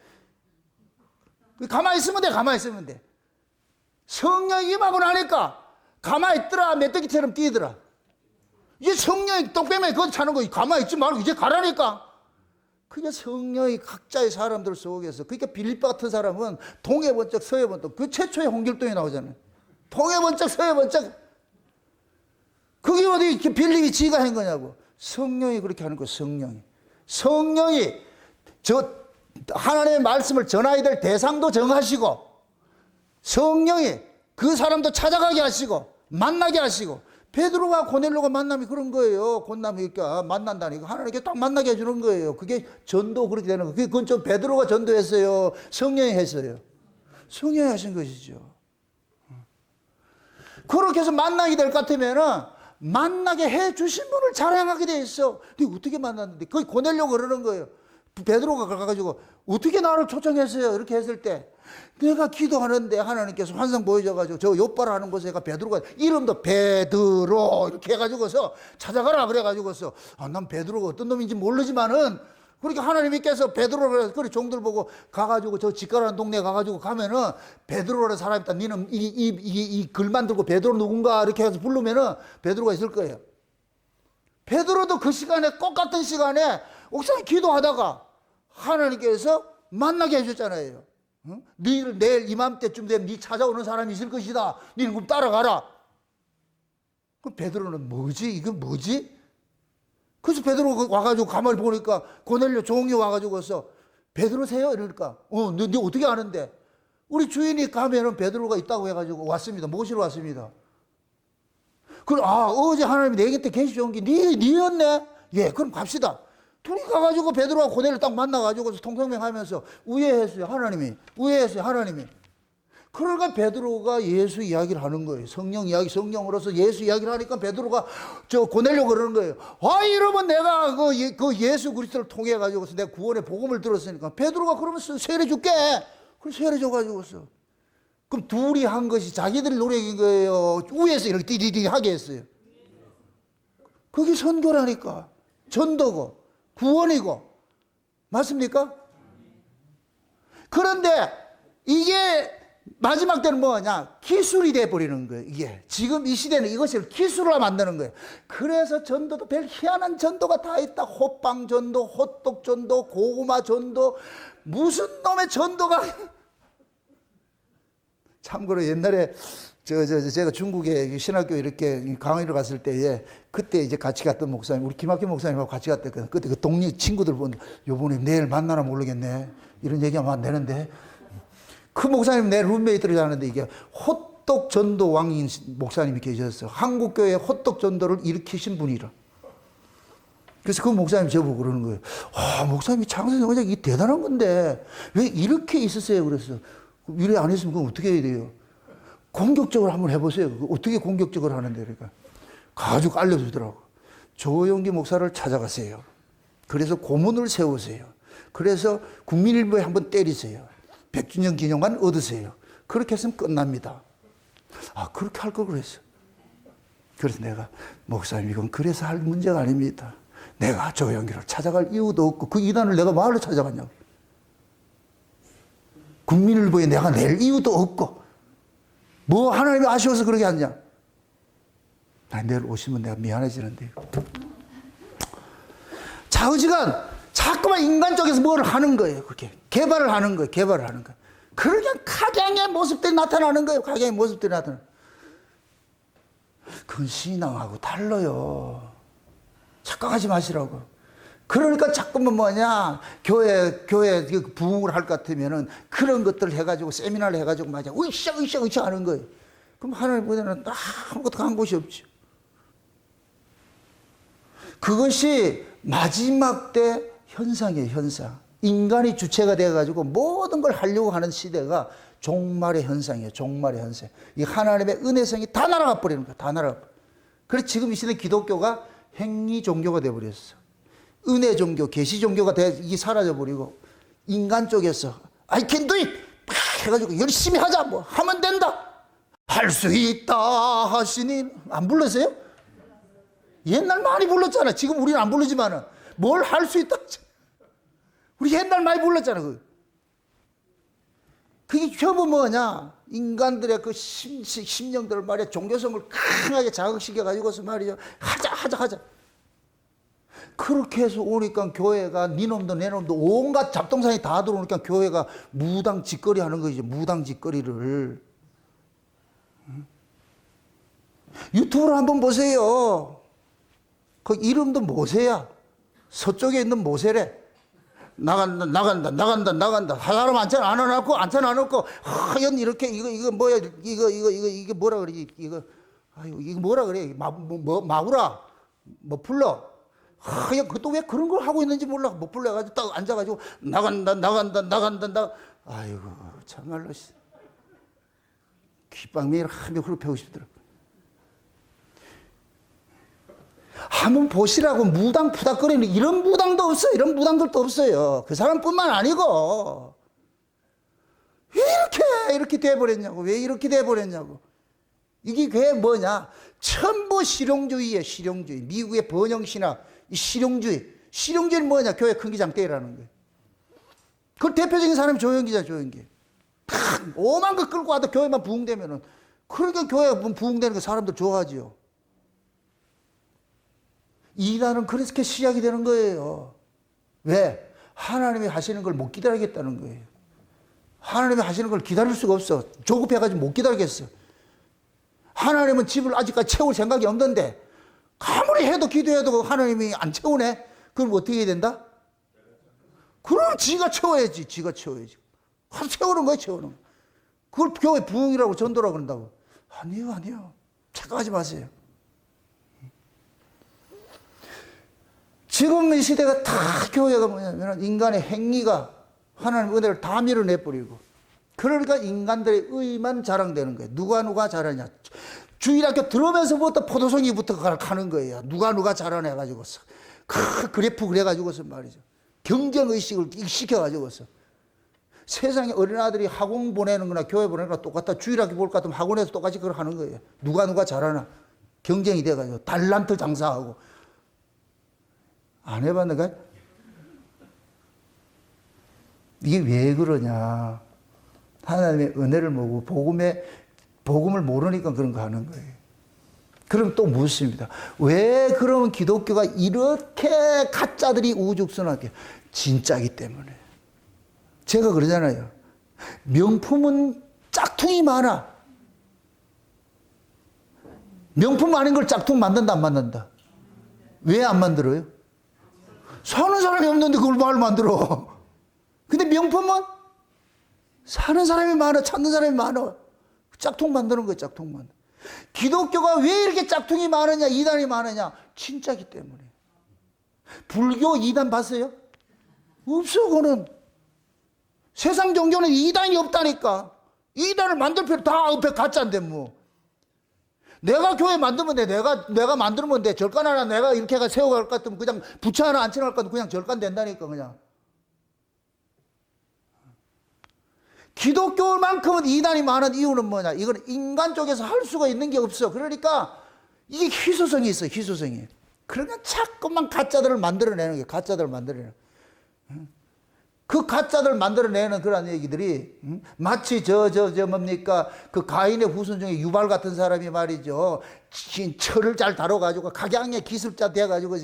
가만히 있으면 돼. 가만히 있으면 돼. 성령이 임하고 나니까 가만히 있더라. 메뚜기처럼 뛰더라. 이제 성령이 똥뱀에 거기 차는 거 가만히 있지 말고 이제 가라니까. 그게 성령이 각자의 사람들 속에서. 그러니까 빌립보 같은 사람은 동해 번쩍 서해 번쩍 그 최초의 홍길동이 나오잖아요. 동해 번쩍 서해 번쩍. 그게 어디 빌립이 지가 한 거냐고. 성령이 그렇게 하는 거예요. 성령이 하나님의 말씀을 전해야 될 대상도 정하시고 성령이 그 사람도 찾아가게 하시고 만나게 하시고 베드로와 고넬료가 만남이 그런 거예요. 만나니까 만난다니까 하나님께 딱 만나게 해주는 거예요. 그게 전도 그렇게 되는 거예요. 그건 좀 베드로가 전도했어요. 성령이 했어요. 성령이 하신 것이죠. 그렇게 해서 만나게 될 것 같으면은 만나게 해주신 분을 자랑하게 돼 있어. 근데 어떻게 만났는데? 거기 고넬료가 그러는 거예요. 베드로가 가가지고 어떻게 나를 초청했어요? 이렇게 했을 때 내가 기도하는데 하나님께서 환상 보여줘가지고 저 요바라 하는 곳에 베드로가 이름도 베드로 이렇게 해가지고서 찾아가라 그래가지고서 난 베드로가 어떤 놈인지 모르지만은 그러니까 하나님께서 베드로를 그래 종들 보고 가가지고 저 직가라는 동네에 가가지고 가면은 베드로라는 사람이 있다. 니는 이 글만 들고 베드로 누군가 이렇게 해서 부르면은 베드로가 있을 거예요. 베드로도 그 시간에 똑같은 시간에 옥상에 기도하다가 하나님께서 만나게 해줬잖아요. 응? 너희를 내일 이맘때쯤 되면 네 찾아오는 사람이 있을 것이다. 너희는 그럼 따라가라. 그럼 베드로는 뭐지? 이건 뭐지? 그래서 베드로가 와가지고 가만히 보니까 고넬료 종이 와가지고서 베드로세요? 이러니까 너 어떻게 아는데? 우리 주인이 가면은 베드로가 있다고 해가지고 왔습니다. 모시러 왔습니다. 그럼 어제 하나님이 내 곁에 계시죠? 니였네? 예, 그럼 갑시다. 둘이 가가지고 베드로와 고넬료 딱 만나가지고 통성명하면서 우애했어요. 하나님이. 그러니까 베드로가 예수 이야기를 하는 거예요. 성령 이야기, 성령으로서 예수 이야기를 하니까 베드로가 고넬료 그러는 거예요. 이러면 내가 그 예수 그리스도를 통해 가지고서 내가 구원의 복음을 들었으니까 베드로가 그러면서 세례 줄게. 그럼 세례 줘가지고서. 그럼 둘이 한 것이 자기들 노력인 거예요. 위에서 이렇게 띠디디 하게 했어요. 그게 선교라니까. 전도고 구원이고. 맞습니까? 그런데 이게 마지막 때는 뭐냐? 기술이 돼버리는 거예요. 이게 지금 이 시대는 이것을 기술로 만드는 거예요. 그래서 전도도 별 희한한 전도가 다 있다. 호빵 전도, 호떡 전도, 고구마 전도, 무슨 놈의 전도가. 참고로 옛날에 제가 중국에 신학교 이렇게 강의를 갔을 때에 그때 이제 같이 갔던 목사님, 우리 김학규 목사님하고 같이 갔던 그때 그 동네 친구들 보는 요번에 내일 만나나 모르겠네. 이런 얘기하면 안 되는데. 그 목사님 내 룸메이트를 하는데 이게 호떡 전도 왕인 목사님이 계셨어요. 한국교회 호떡 전도를 일으키신 분이라. 그래서 그 목사님 저보고 그러는 거예요. 목사님이 장사님 그냥 이게 대단한 건데 왜 이렇게 있으세요? 그래서 이래 안 했으면 그럼 어떻게 해야 돼요? 공격적으로 한번 해보세요. 어떻게 공격적으로 하는데 그러니까 가지고 알려주더라고. 조용기 목사를 찾아가세요. 그래서 고문을 세우세요. 그래서 국민일보에 한번 때리세요. 100주년 기념관 얻으세요. 그렇게 했으면 끝납니다. 아, 그렇게 할 걸 그랬어. 그래서 내가, 목사님, 이건 그래서 할 문제가 아닙니다. 내가 조영기를 찾아갈 이유도 없고, 그 이단을 내가 말로 찾아갔냐고. 국민일보에 내가 낼 이유도 없고, 뭐 하나님이 아쉬워서 그러게 하냐. 나 내일 오시면 내가 미안해지는데. 좌우지간 자꾸만 인간 쪽에서 뭘 하는 거예요. 그렇게 개발을 하는 거예요. 개발을 하는 거예요. 그러니까 각양의 모습들이 나타나는 거예요. 각양의 모습들이 나타나는. 그건 신앙하고 달라요. 착각하지 마시라고. 그러니까 자꾸만 뭐냐, 교회 부흥을 할 것 같으면은 그런 것들을 해가지고 세미나를 해가지고 맞아 으쌰 하는 거예요. 그럼 하나님보다는 아무것도 한 곳이 없죠. 그것이 마지막 때 현상이에요, 현상. 인간이 주체가 돼가지고 모든 걸 하려고 하는 시대가 종말의 현상이에요, 종말의 현상. 이 하나님의 은혜성이 다 날아가 버리는 거야, 다 날아가 버려. 그래서 지금 이 시대 기독교가 행위 종교가 돼버렸어. 은혜 종교, 계시 종교가 이게 사라져버리고, 인간 쪽에서, I can do it! 막 해가지고 열심히 하자, 뭐, 하면 된다! 할 수 있다 하시니, 안 불렀어요? 옛날 많이 불렀잖아. 지금 우리는 안 부르지만은, 뭘 할 수 있다. 우리 옛날 많이 불렀잖아. 그게 전부 뭐냐? 인간들의 그 심령들을 말이야, 종교성을 강하게 자극시켜가지고서 말이죠. 하자. 그렇게 해서 오니까 교회가 네 놈도 내 놈도 온갖 잡동사니 다 들어오니까 교회가 무당 짓거리 하는 거지. 무당 짓거리를. 유튜브를 한번 보세요. 그 이름도 모세야. 서쪽에 있는 모세래. 나간다. 사람 안찬 안 해놓고, 하얀 이렇게, 이거 뭐야, 이게 뭐라 그러지, 이거 뭐라 그래, 마구라, 뭐 불러. 하얀, 그것도 왜 그런 걸 하고 있는지 몰라. 못 불러가지고 딱 앉아가지고, 나간다. 아이고, 참말로, 귓방맹이를 하며 그렇게 배우고 싶더라고. 한번 보시라고 무당 푸닥거리는 이런 무당도 없어요. 이런 무당들도 없어요. 그 사람뿐만 아니고. 왜 이렇게 돼버렸냐고. 왜 이렇게 돼버렸냐고. 이게 그게 뭐냐. 전부 실용주의예요. 실용주의. 미국의 번영신학. 이 실용주의. 실용주의는 뭐냐. 교회 큰 기장 때리라는 거예요. 그 대표적인 사람이 조영기잖아. 조영기. 오만 거 끌고 와도 교회만 부흥되면은. 그러니까 교회가 부흥되는 거 사람들 좋아하지요. 이단은 그렇게 시작이 되는 거예요. 왜? 하나님이 하시는 걸 못 기다리겠다는 거예요. 하나님이 하시는 걸 기다릴 수가 없어. 조급해가지고 못 기다리겠어. 하나님은 집을 아직까지 채울 생각이 없는데 아무리 해도 기도해도 하나님이 안 채우네? 그럼 어떻게 해야 된다? 그럼 지가 채워야지. 채우는 거야, 채우는 거. 그걸 교회 부흥이라고 전도라고 그런다고. 아니요. 착각하지 마세요. 지금 이 시대가 다 교회가 뭐냐면 인간의 행위가 하나님의 은혜를 다 밀어내버리고, 그러니까 인간들의 의만 자랑되는 거예요. 누가 잘하냐. 주일학교 들어오면서부터 포도송이부터 가는 거예요. 누가 잘하냐 해가지고서. 그래프 그래가지고서 말이죠. 경쟁의식을 시켜가지고서. 세상에 어린아들이 학원 보내는 거나 교회 보내는 거나 똑같다. 주일학교 볼 것 같으면 학원에서 똑같이 그걸 하는 거예요. 누가 잘하나. 경쟁이 돼가지고 달란트 장사하고. 안 해봤는가? 이게 왜 그러냐. 하나님의 은혜를 모르고 복음을 모르니까 그런 거 하는 거예요. 그럼 또 묻습니다. 왜 그러면 기독교가 이렇게 가짜들이 우후죽순하게? 진짜기 때문에. 제가 그러잖아요. 명품은 짝퉁이 많아. 명품 아닌 걸 짝퉁 만든다, 안 만든다? 왜 안 만들어요? 사는 사람이 없는데 그걸 말 만들어. 근데 명품은 사는 사람이 많아, 찾는 사람이 많아. 짝퉁 만드는 거야, 짝퉁 만드는. 기독교가 왜 이렇게 짝퉁이 많으냐, 이단이 많으냐? 진짜기 때문에. 불교 이단 봤어요? 없어, 그거는. 세상 종교는 이단이 없다니까. 이단을 만들 필요 다 옆에 가짜인데 뭐. 내가 교회 만들면 돼. 내가 만들면 돼. 절간 하나 내가 이렇게 세워갈 것 같으면 그냥 부채 하나 안 쳐놓을 것 같으면 그냥 절간 된다니까, 그냥. 기독교만큼은 이단이 많은 이유는 뭐냐? 이건 인간 쪽에서 할 수가 있는 게 없어. 그러니까 이게 희소성이 있어, 희소성이. 그러니까 자꾸만 가짜들을 만들어내는 게 가짜들을 만들어내는. 그 가짜들 만들어내는 그런 얘기들이 마치 뭡니까 그 가인의 후손 중에 유발 같은 사람이 말이죠, 철을 잘 다뤄가지고 각양의 기술자 돼가지고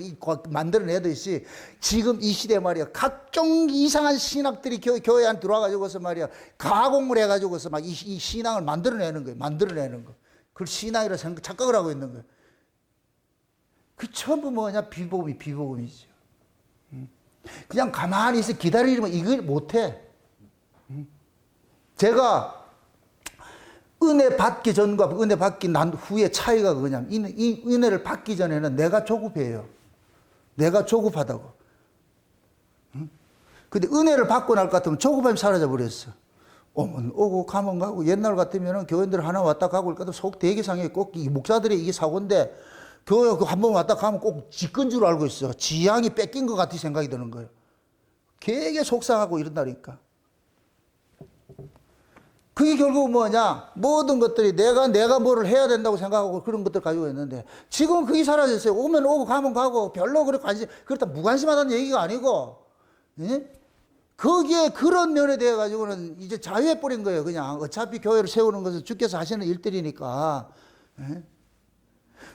만들어내듯이 지금 이 시대 말이야 각종 이상한 신학들이 교회 안 들어와가지고서 말이야 가공을 해가지고서 막 이 신앙을 만들어내는 거예요. 만들어내는 거. 그걸 신앙이라 착각을 하고 있는 거예요. 그 전부 뭐냐? 비복음이죠. 그냥 가만히 있어 기다리면 이걸 못해. 제가 은혜 받기 전과 은혜 받기 난 후의 차이가 그냥 이 은혜를 받기 전에는 내가 조급해요. 내가 조급하다고. 근데 은혜를 받고 날 것 같으면 조급함이 사라져 버렸어. 오면 오고 가면 가고. 옛날 같으면 교인들 하나 왔다 가고 그러니까 속 되게 상해. 꼭 이 목사들의 이게 사고인데 교회 한 번 왔다 가면 꼭 지건 줄 알고 있어. 지향이 뺏긴 것 같은 생각이 드는 거예요. 되게 속상하고 이런다니까. 그게 결국 뭐냐? 모든 것들이 내가 뭐를 해야 된다고 생각하고 그런 것들 가지고 있는데 지금은 그게 사라졌어요. 오면 오고 가면 가고 별로 그렇다 무관심하다는 얘기가 아니고, 예? 거기에 그런 면에 대해 가지고는 이제 자유해버린 거예요. 그냥 어차피 교회를 세우는 것은 주께서 하시는 일들이니까. 예?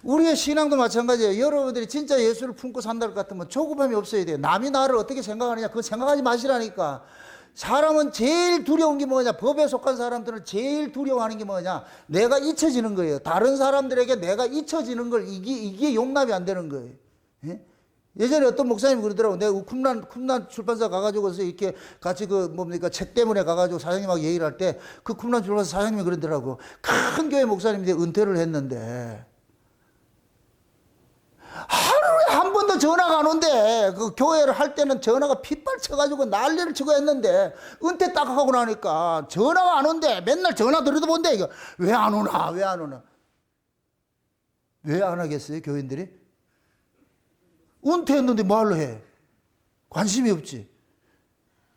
우리의 신앙도 마찬가지예요. 여러분들이 진짜 예수를 품고 산다 것 같으면 조급함이 없어야 돼요. 남이 나를 어떻게 생각하느냐 그거 생각하지 마시라니까. 사람은 제일 두려운 게 뭐냐? 법에 속한 사람들은 제일 두려워하는 게 뭐냐? 내가 잊혀지는 거예요. 다른 사람들에게 내가 잊혀지는 걸 이게 용납이 안 되는 거예요. 예? 예전에 어떤 목사님이 그러더라고. 내가 쿰란 출판사 가가지고서 이렇게 같이 책 때문에 가가지고 사장님하고 얘기를 할 때 그 쿰란 출판사 사장님이 그러더라고. 큰 교회 목사님인데 은퇴를 했는데 하루에 한 번도 전화가 안 온대. 그 교회를 할 때는 전화가 핏발쳐가지고 난리를 치고 했는데 은퇴 딱 하고 나니까 전화가 안 온대. 맨날 전화 드려도 본대. 이거 왜 안 오나? 왜 안 오나? 왜 안 하겠어요, 교인들이? 은퇴했는데 뭐하러 해? 관심이 없지.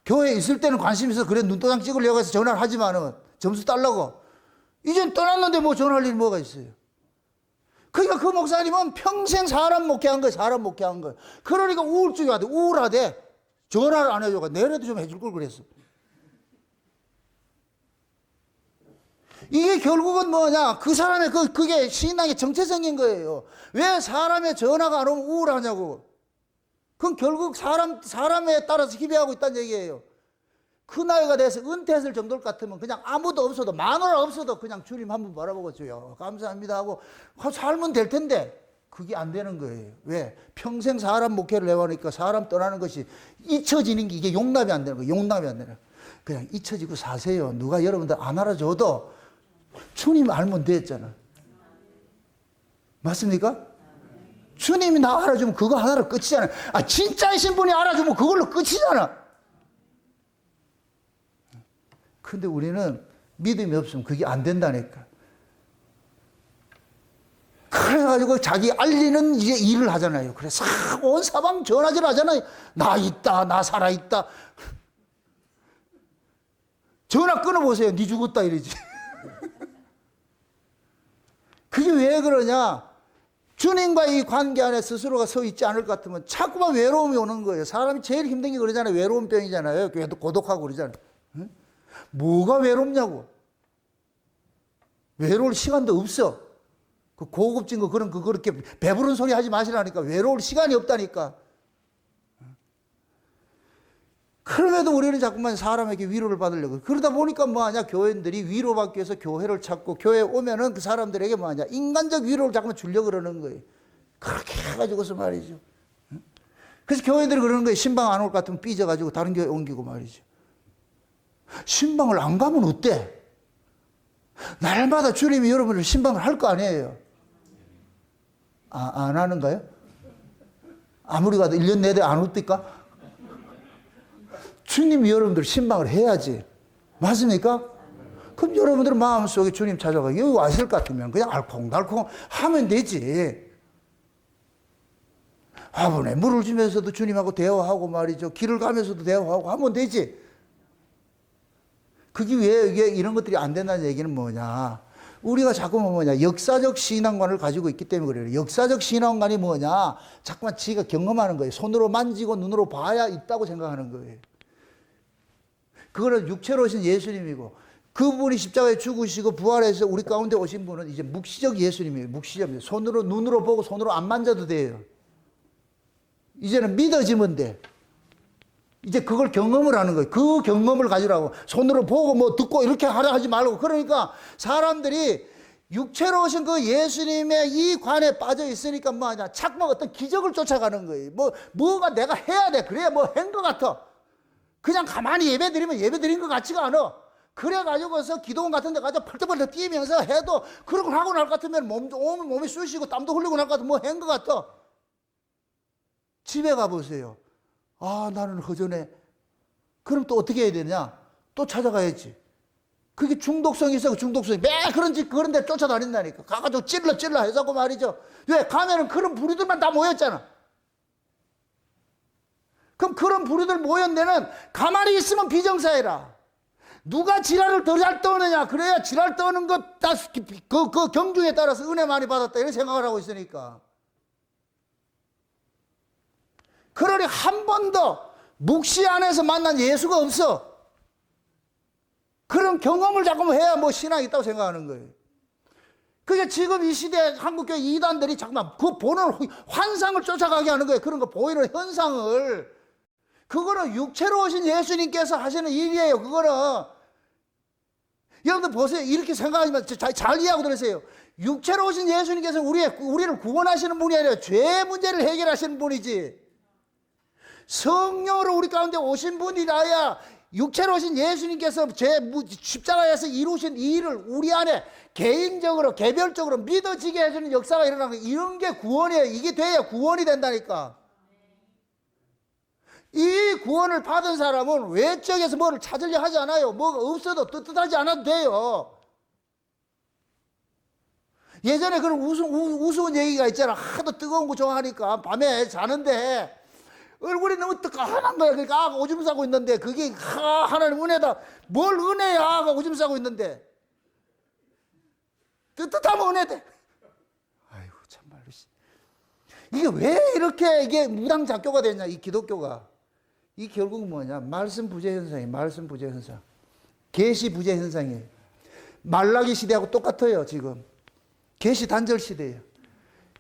교회에 있을 때는 관심이 있어서 그래 눈도장 찍으려고 해서 전화를 하지만은 점수 달라고. 이젠 떠났는데 뭐 전화할 일이 뭐가 있어요? 그러니까 그 목사님은 평생 사람 목회한 거예요. 사람 목회한 거예요. 그러니까 우울증이 와도 우울하대. 전화를 안 해줘가 내래도 좀 해줄 걸 그랬어. 이게 결국은 뭐냐? 그 사람의 그게 신앙의 정체성인 거예요. 왜 사람의 전화가 안 오면 우울하냐고. 그건 결국 사람에 따라서 희비하고 있다는 얘기예요. 그 나이가 돼서 은퇴했을 정도일 것 같으면 그냥 아무도 없어도 마누라 없어도 그냥 주님 한번 바라보고 줘요. 감사합니다 하고 살면 될 텐데 그게 안 되는 거예요. 왜? 평생 사람 목회를 해보니까 사람 떠나는 것이 잊혀지는 게 이게 용납이 안 되는 거예요. 용납이 안 되는 거예요. 그냥 잊혀지고 사세요. 누가 여러분들 안 알아줘도 주님 알면 됐잖아. 맞습니까? 주님이 나 알아주면 그거 하나로 끝이잖아. 진짜이신 분이 알아주면 그걸로 끝이잖아. 근데 우리는 믿음이 없으면 그게 안 된다니까. 그래가지고 자기 알리는 이제 일을 하잖아요. 그래서 온 사방 전화질 하잖아요. 나 있다, 나 살아있다. 전화 끊어보세요. 니 죽었다 이러지. 그게 왜 그러냐? 주님과의 이 관계 안에 스스로가 서 있지 않을 것 같으면 자꾸만 외로움이 오는 거예요. 사람이 제일 힘든 게 그러잖아요. 외로움병이잖아요. 교회도 고독하고 그러잖아요. 응? 뭐가 외롭냐고. 외로울 시간도 없어. 그 고급진 거 그렇게 배부른 소리 하지 마시라니까. 외로울 시간이 없다니까. 그럼에도 우리는 자꾸만 사람에게 위로를 받으려고. 그러다 보니까 뭐하냐? 교인들이 위로받기 위해서 교회를 찾고 교회에 오면은 그 사람들에게 뭐하냐? 인간적 위로를 자꾸만 주려고 그러는 거예요. 그렇게 해가지고서 말이죠. 그래서 교인들이 그러는 거예요. 신방 안 올 것 같으면 삐져가지고 다른 교회 옮기고 말이죠. 신방을 안 가면 어때? 날마다 주님이 여러분을 신방을 할 거 아니에요. 안 하는가요? 아무리 가도 1년 내내 안 올까? 주님이 여러분들 신방을 해야지. 맞습니까? 그럼 여러분들은 마음속에 주님 찾아가 여기 왔을 것 같으면 그냥 알콩달콩 하면 되지. 화분에 물을 주면서도 주님하고 대화하고 말이죠. 길을 가면서도 대화하고 하면 되지. 그게 왜 이게 이런 것들이 안 된다는 얘기는 뭐냐? 우리가 자꾸만 뭐냐? 역사적 신앙관을 가지고 있기 때문에 그래요. 역사적 신앙관이 뭐냐? 자꾸만 지가 경험하는 거예요. 손으로 만지고 눈으로 봐야 있다고 생각하는 거예요. 그거는 육체로 오신 예수님이고, 그분이 십자가에 죽으시고 부활해서 우리 가운데 오신 분은 이제 묵시적 예수님이에요. 묵시적. 손으로, 눈으로 보고 손으로 안 만져도 돼요. 이제는 믿어지면 돼. 이제 그걸 경험을 하는 거예요. 그 경험을 가지라고. 손으로 보고 뭐 듣고 이렇게 하려 하지 말고. 그러니까 사람들이 육체로 오신 그 예수님의 이 관에 빠져 있으니까 뭐하냐. 자꾸 어떤 기적을 쫓아가는 거예요. 뭐가 내가 해야 돼. 그래야 뭐 한 것 같아. 그냥 가만히 예배 드리면 예배 드린 것 같지가 않아. 그래가지고서 기도원 같은 데 가서 펄떡펄떡 뛰면서 해도 그런 걸 하고 날 것 같으면 몸이 쑤시고 땀도 흘리고 날 것 같으면 뭐 한 것 같아. 집에 가보세요. 아, 나는 허전해. 그럼 또 어떻게 해야 되냐? 또 찾아가야지. 그게 중독성이 있어, 중독성이. 매 그런 데 쫓아다닌다니까. 가가지고 찔러 해서고 말이죠. 왜? 가면은 그런 부류들만 다 모였잖아. 그럼 그런 부류들 모였는 데는 가만히 있으면 비정사해라. 누가 지랄을 더 잘 떠느냐. 그래야 지랄 떠는 것, 그 경중에 따라서 은혜 많이 받았다. 이런 생각을 하고 있으니까. 그러니 한 번도 묵시 안에서 만난 예수가 없어. 그런 경험을 자꾸 해야 뭐 신앙이 있다고 생각하는 거예요. 그게 지금 이 시대 한국교회 이단들이 잠깐만 그 보는 환상을 쫓아가게 하는 거예요. 그런 거 보이는 현상을. 그거는 육체로 오신 예수님께서 하시는 일이에요. 그거는. 여러분들 보세요. 이렇게 생각하시면 잘 이해하고 들으세요. 육체로 오신 예수님께서 우리를 구원하시는 분이 아니라 죄 문제를 해결하시는 분이지. 성령으로 우리 가운데 오신 분이라야 육체로 오신 예수님께서 십자가에서 이루신 이 일을 우리 안에 개인적으로 개별적으로 믿어지게 해주는 역사가 일어나는 거예요. 이런 게 구원이에요. 이게 돼야 구원이 된다니까. 이 구원을 받은 사람은 외적에서 뭐를 찾으려 하지 않아요. 뭐가 없어도 떳떳하지 않아도 돼요. 예전에 그런 우스운 얘기가 있잖아. 하도 뜨거운 거 좋아하니까 밤에 자는데 얼굴이 너무 뜨거운 거야. 그러니까 아가 오줌 싸고 있는데 그게 하나님 은혜다. 뭘 은혜야. 아가 오줌 싸고 있는데. 뜨뜻하면 은혜돼. 아이고 참말로. 이게 왜 이렇게 이게 무당작교가 됐냐. 이 기독교가. 이 결국은 뭐냐. 말씀 부재 현상이에요. 말씀 부재 현상. 계시 부재 현상이에요. 말라기 시대하고 똑같아요. 지금. 계시 단절 시대예요.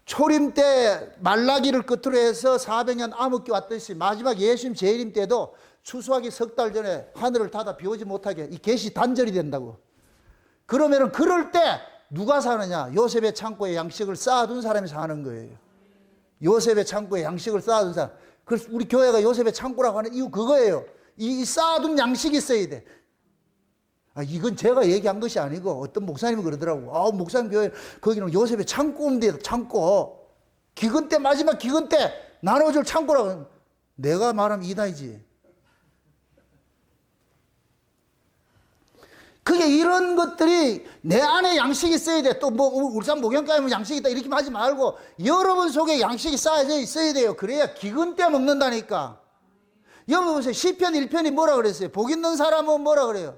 초림 때 말라기를 끝으로 해서 400년 암흑기 왔듯이 마지막 예수님 재림 때도 추수하기 석 달 전에 하늘을 닫아 비 오지 못하게 이 계시 단절이 된다고. 그러면은 그럴 때 누가 사느냐? 요셉의 창고에 양식을 쌓아둔 사람이 사는 거예요. 요셉의 창고에 양식을 쌓아둔 사람. 그래서 우리 교회가 요셉의 창고라고 하는 이유 그거예요. 이 쌓아둔 양식이 있어야 돼. 이건 제가 얘기한 것이 아니고 어떤 목사님이 그러더라고. 목사님 교회 거기는 요셉의 창고인데 창고. 기근 때 마지막 기근 때 나눠줄 창고라고. 내가 말하면 이단이지. 그게 이런 것들이 내 안에 양식이 있어야 돼. 또 뭐 울산 목양가에 양식이 있다 이렇게 하지 말고 여러분 속에 양식이 쌓여져 있어야 돼요. 그래야 기근 때 먹는다니까. 여러분 보세요. 시편 1편이 뭐라 그랬어요? 복 있는 사람은 뭐라 그래요?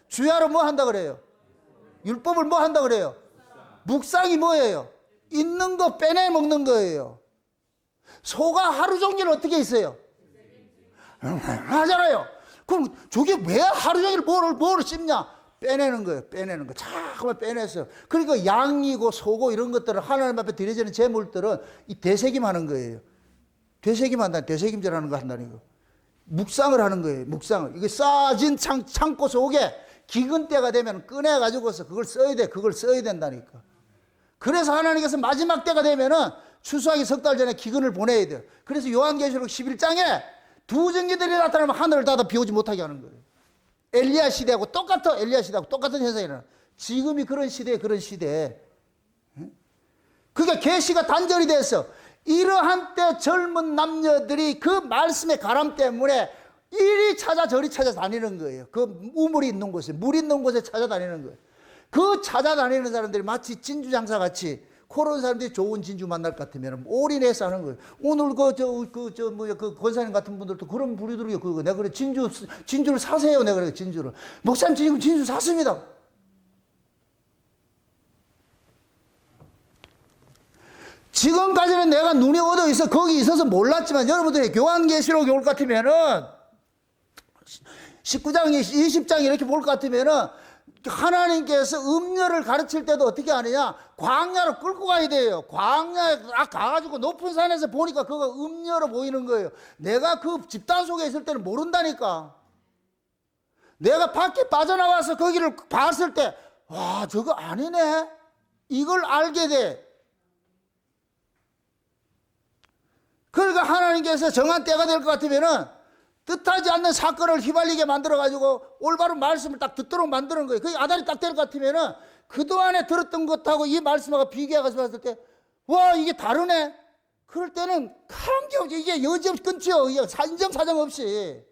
주야로 뭐 한다 그래요? 율법을 뭐 한다 그래요? 묵상이 뭐예요? 있는 거 빼내 먹는 거예요. 소가 하루 종일 어떻게 있어요? 하잖아요. 그럼 저게 왜 하루 종일 뭐를 씹냐? 빼내는 거예요. 빼내는 거. 자꾸만 빼내서. 그러니까 양이고 소고 이런 것들은 하나님 앞에 드려지는 제물들은 이 되새김하는 거예요. 되새김한다. 되새김질하는 거 한다는 거. 묵상을 하는 거예요. 묵상을. 이게 쌓아진 창고 속에 기근 때가 되면 꺼내가지고서 그걸 써야 돼. 그걸 써야 된다니까. 그래서 하나님께서 마지막 때가 되면은 추수하기 석 달 전에 기근을 보내야 돼요. 그래서 요한계시록 11장에 두 증기들이 나타나면 하늘을 닫아 비 오지 못하게 하는 거예요. 엘리야 시대하고 똑같아. 엘리야 시대하고 똑같은 현상이 일어나. 지금이 그런 시대에 그런 시대에. 그게 계시가 단절이 돼서 이러한 때 젊은 남녀들이 그 말씀의 가람 때문에 이리 찾아 저리 찾아다니는 거예요. 그 우물이 있는 곳에, 물 있는 곳에 찾아다니는 거예요. 그 찾아다니는 사람들이 마치 진주장사같이 그런 사람들이 좋은 진주 만날 것 같으면 올인해서 하는 거예요. 오늘 그 권사님 같은 분들도 그런 부류들이요. 그거 내가 그래 진주를 사세요. 내가 그래 진주를. 목사님 지금 진주 샀습니다. 지금까지는 내가 눈에 얻어 있어 거기 있어서 몰랐지만 여러분들이 요한계시록에 올 것 같으면은 19장, 20장 이렇게 볼 것 같으면은 하나님께서 음녀를 가르칠 때도 어떻게 하느냐? 광야로 끌고 가야 돼요. 광야에 가가지고 높은 산에서 보니까 그거 음녀로 보이는 거예요. 내가 그 집단 속에 있을 때는 모른다니까. 내가 밖에 빠져나와서 거기를 봤을 때, 와, 저거 아니네? 이걸 알게 돼. 그러니까 하나님께서 정한 때가 될 것 같으면은 뜻하지 않는 사건을 휘발리게 만들어가지고 올바른 말씀을 딱 듣도록 만드는 거예요. 그게 아달이 딱 될 것 같으면은 그동안에 들었던 것하고 이 말씀하고 비교해서 봤을 때, 와, 이게 다르네? 그럴 때는 강경없이, 이게 여지없이 끊지요. 인정사정 없이.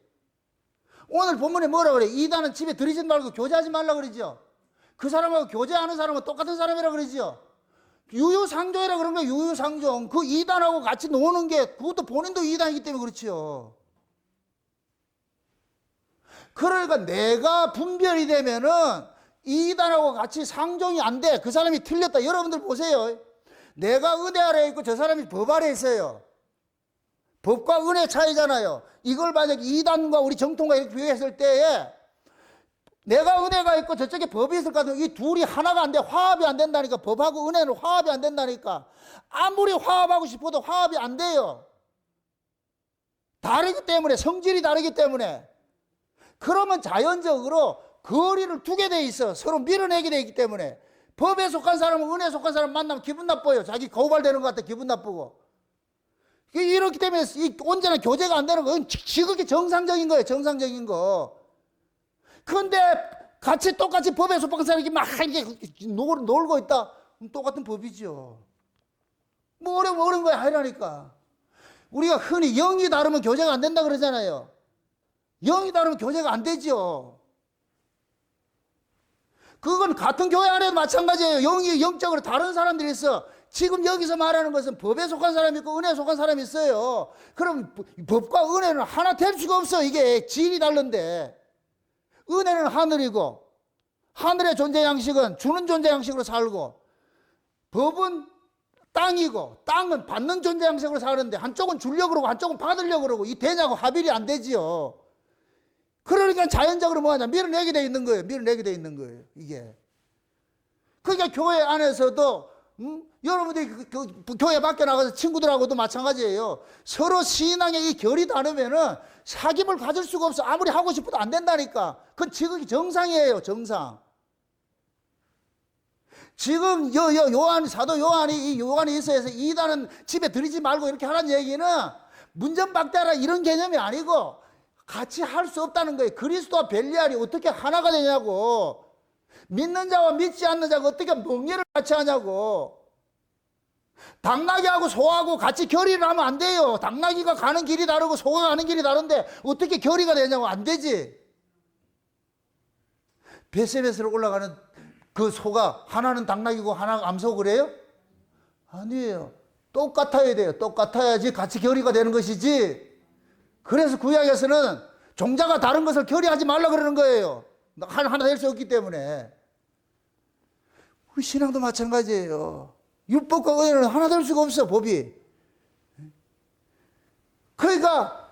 오늘 본문에 뭐라 그래? 이단은 집에 들이지 말고 교제하지 말라 그러죠. 그 사람하고 교제하는 사람은 똑같은 사람이라 그러죠. 유유상종이라 그런 거예요. 유유상종. 그 이단하고 같이 노는 게 그것도 본인도 이단이기 때문에 그렇지요. 그러니까 내가 분별이 되면은 이단하고 같이 상종이 안 돼. 그 사람이 틀렸다. 여러분들 보세요. 내가 은혜 아래에 있고 저 사람이 법 아래에 있어요. 법과 은혜 차이잖아요. 이걸 만약 이단과 우리 정통과 이렇게 비교했을 때에 내가 은혜가 있고 저쪽에 법이 있을 것 같으면 이 둘이 하나가 안 돼. 화합이 안 된다니까. 법하고 은혜는 화합이 안 된다니까. 아무리 화합하고 싶어도 화합이 안 돼요. 다르기 때문에, 성질이 다르기 때문에. 그러면 자연적으로 거리를 두게 돼 있어. 서로 밀어내게 돼 있기 때문에. 법에 속한 사람은 은혜에 속한 사람 만나면 기분 나빠요. 자기 고발되는 것 같아. 기분 나쁘고. 이렇기 때문에 온전한 교제가 안 되는 건 지극히 정상적인 거예요. 정상적인 거. 그런데 같이 똑같이 법에 속한 사람이 막 이렇게 놀고 있다. 그럼 똑같은 법이죠. 뭐 어려운 거야 하라니까. 우리가 흔히 영이 다르면 교제가 안 된다 그러잖아요. 영이 다르면 교제가 안 되죠. 그건 같은 교회 안에도 마찬가지예요. 영이 영적으로 다른 사람들이 있어. 지금 여기서 말하는 것은 법에 속한 사람이 있고 은혜에 속한 사람이 있어요. 그럼 법과 은혜는 하나 될 수가 없어. 이게 질이 다른데. 은혜는 하늘이고 하늘의 존재 양식은 주는 존재 양식으로 살고 법은 땅이고 땅은 받는 존재 양식으로 사는데 한쪽은 주려고 그러고 한쪽은 받으려고 그러고 이 되냐고 합일이 안 되지요. 그러니까 자연적으로 뭐하냐 밀어내게 돼 있는 거예요. 밀어내게 돼 있는 거예요. 이게. 그러니까 교회 안에서도 여러분들이 교회 밖에 나가서 친구들하고도 마찬가지예요. 서로 신앙의 이 결이 다르면은 사귐을 가질 수가 없어. 아무리 하고 싶어도 안 된다니까. 그건 지극히 정상이에요. 정상. 지금 사도 요한이 이 요한이 있어서 이단은 집에 들이지 말고 이렇게 하라는 얘기는 문전박대하라 이런 개념이 아니고 같이 할 수 없다는 거예요. 그리스도와 벨리알이 어떻게 하나가 되냐고. 믿는 자와 믿지 않는 자가 어떻게 멍에를 같이 하냐고. 당나귀하고 소하고 같이 결의를 하면 안 돼요. 당나귀가 가는 길이 다르고 소가 가는 길이 다른데 어떻게 결의가 되냐고. 안 되지. 베세베스로 올라가는 그 소가 하나는 당나귀고 하나가 암소 그래요? 아니에요. 똑같아야 돼요. 똑같아야지 같이 결의가 되는 것이지. 그래서 구약에서는 종자가 다른 것을 결의하지 말라 그러는 거예요. 하나 될 수 없기 때문에. 우리 신앙도 마찬가지예요. 율법과 은혜는 하나 될 수가 없어, 법이. 그러니까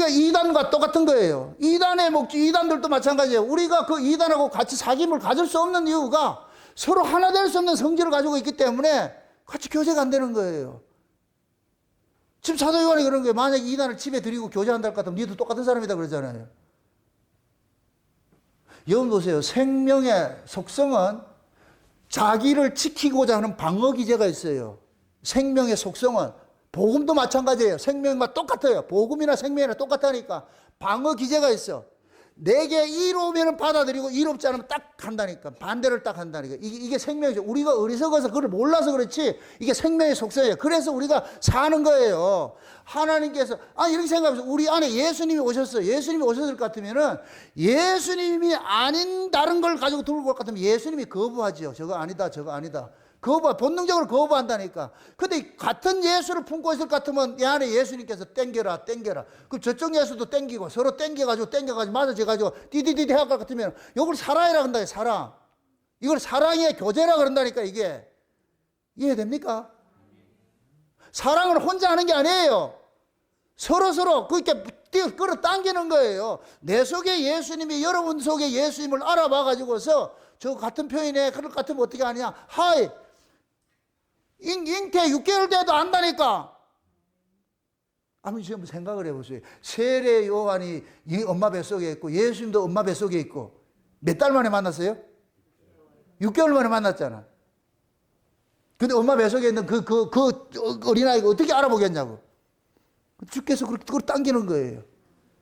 이단과 똑같은 거예요. 이단들도 마찬가지예요. 우리가 그 이단하고 같이 사귐을 가질 수 없는 이유가 서로 하나 될 수 없는 성질을 가지고 있기 때문에 같이 교제가 안 되는 거예요. 지금 사도 요한이 그런 거예요. 만약에 이단을 집에 들이고 교제한다 할 것 같으면 니도 똑같은 사람이다 그러잖아요. 여러분 보세요. 생명의 속성은 자기를 지키고자 하는 방어 기제가 있어요. 생명의 속성은 복음도 마찬가지예요. 생명과 똑같아요. 복음이나 생명이나 똑같다니까 방어 기제가 있어. 내게 이로우면 받아들이고 이롭지 않으면 딱 한다니까. 반대를 딱 한다니까. 이게 생명이죠. 우리가 어리석어서 그걸 몰라서 그렇지 이게 생명의 속성이에요. 그래서 우리가 사는 거예요. 하나님께서 이렇게 생각하면서 우리 안에 예수님이 오셨어요. 예수님이 오셨을 것 같으면은 예수님이 아닌 다른 걸 가지고 들고 올 것 같으면 예수님이 거부하죠. 저거 아니다, 저거 아니다. 본능적으로 거부한다니까. 근데 같은 예수를 품고 있을 것 같으면 이 안에 예수님께서 땡겨라. 그럼 저쪽 예수도 땡기고 서로 땡겨가지고 맞아져가지고 디디디디 할 것 같으면 이걸 사랑이라 한다, 사랑. 이걸 사랑의 교제라 그런다니까, 이게. 이해됩니까? 사랑을 혼자 하는 게 아니에요. 서로 그렇게 끌어당기는 거예요. 내 속에 예수님이 여러분 속에 예수님을 알아봐가지고서 저 같은 표현에 그럴 것 같으면 어떻게 하냐. 잉태 6개월 돼도 안다니까. 한번 지금 생각을 해보세요. 세례 요한이 엄마 뱃속에 있고 예수님도 엄마 뱃속에 있고 몇 달 만에 만났어요? 6개월 만에 만났잖아. 근데 엄마 뱃속에 있는 그 어린아이가 어떻게 알아보겠냐고. 주께서 그걸 당기는 거예요.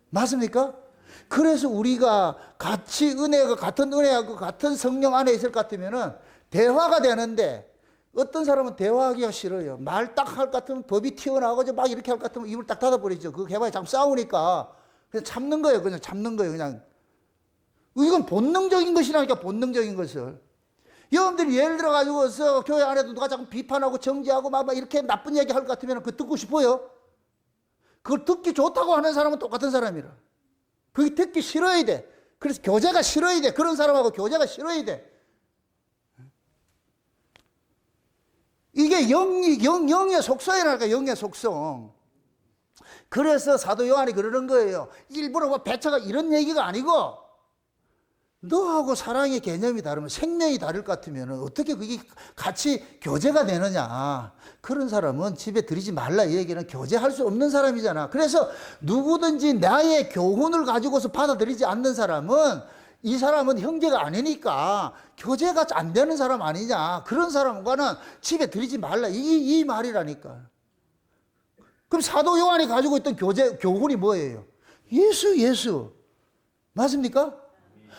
맞습니까? 그래서 우리가 같은 은혜하고 같은 성령 안에 있을 것 같으면은 대화가 되는데 어떤 사람은 대화하기가 싫어요. 말 딱 할 것 같으면 법이 튀어나오고 막 이렇게 할 것 같으면 입을 딱 닫아버리죠. 그거 해봐야 자꾸 싸우니까. 그냥 참는 거예요. 그냥. 이건 본능적인 것이라니까, 본능적인 것을. 여러분들이 예를 들어가지고서 교회 안에도 누가 자꾸 비판하고 정지하고 막 이렇게 나쁜 얘기 할 것 같으면 그거 듣고 싶어요? 그걸 듣기 좋다고 하는 사람은 똑같은 사람이라. 그게 듣기 싫어야 돼. 그래서 교제가 싫어야 돼. 그런 사람하고 교제가 싫어야 돼. 이게 영의 속성이랄까, 영의 속성. 그래서 사도 요한이 그러는 거예요. 일부러 배차가 이런 얘기가 아니고, 너하고 사랑의 개념이 다르면, 생명이 다를 것 같으면 어떻게 그게 같이 교제가 되느냐. 그런 사람은 집에 들이지 말라. 이 얘기는 교제할 수 없는 사람이잖아. 그래서 누구든지 나의 교훈을 가지고서 받아들이지 않는 사람은 이 사람은 형제가 아니니까 교제가 안 되는 사람 아니냐. 그런 사람과는 집에 들이지 말라. 이 말이라니까. 그럼 사도 요한이 가지고 있던 교훈이 뭐예요? 예수. 맞습니까?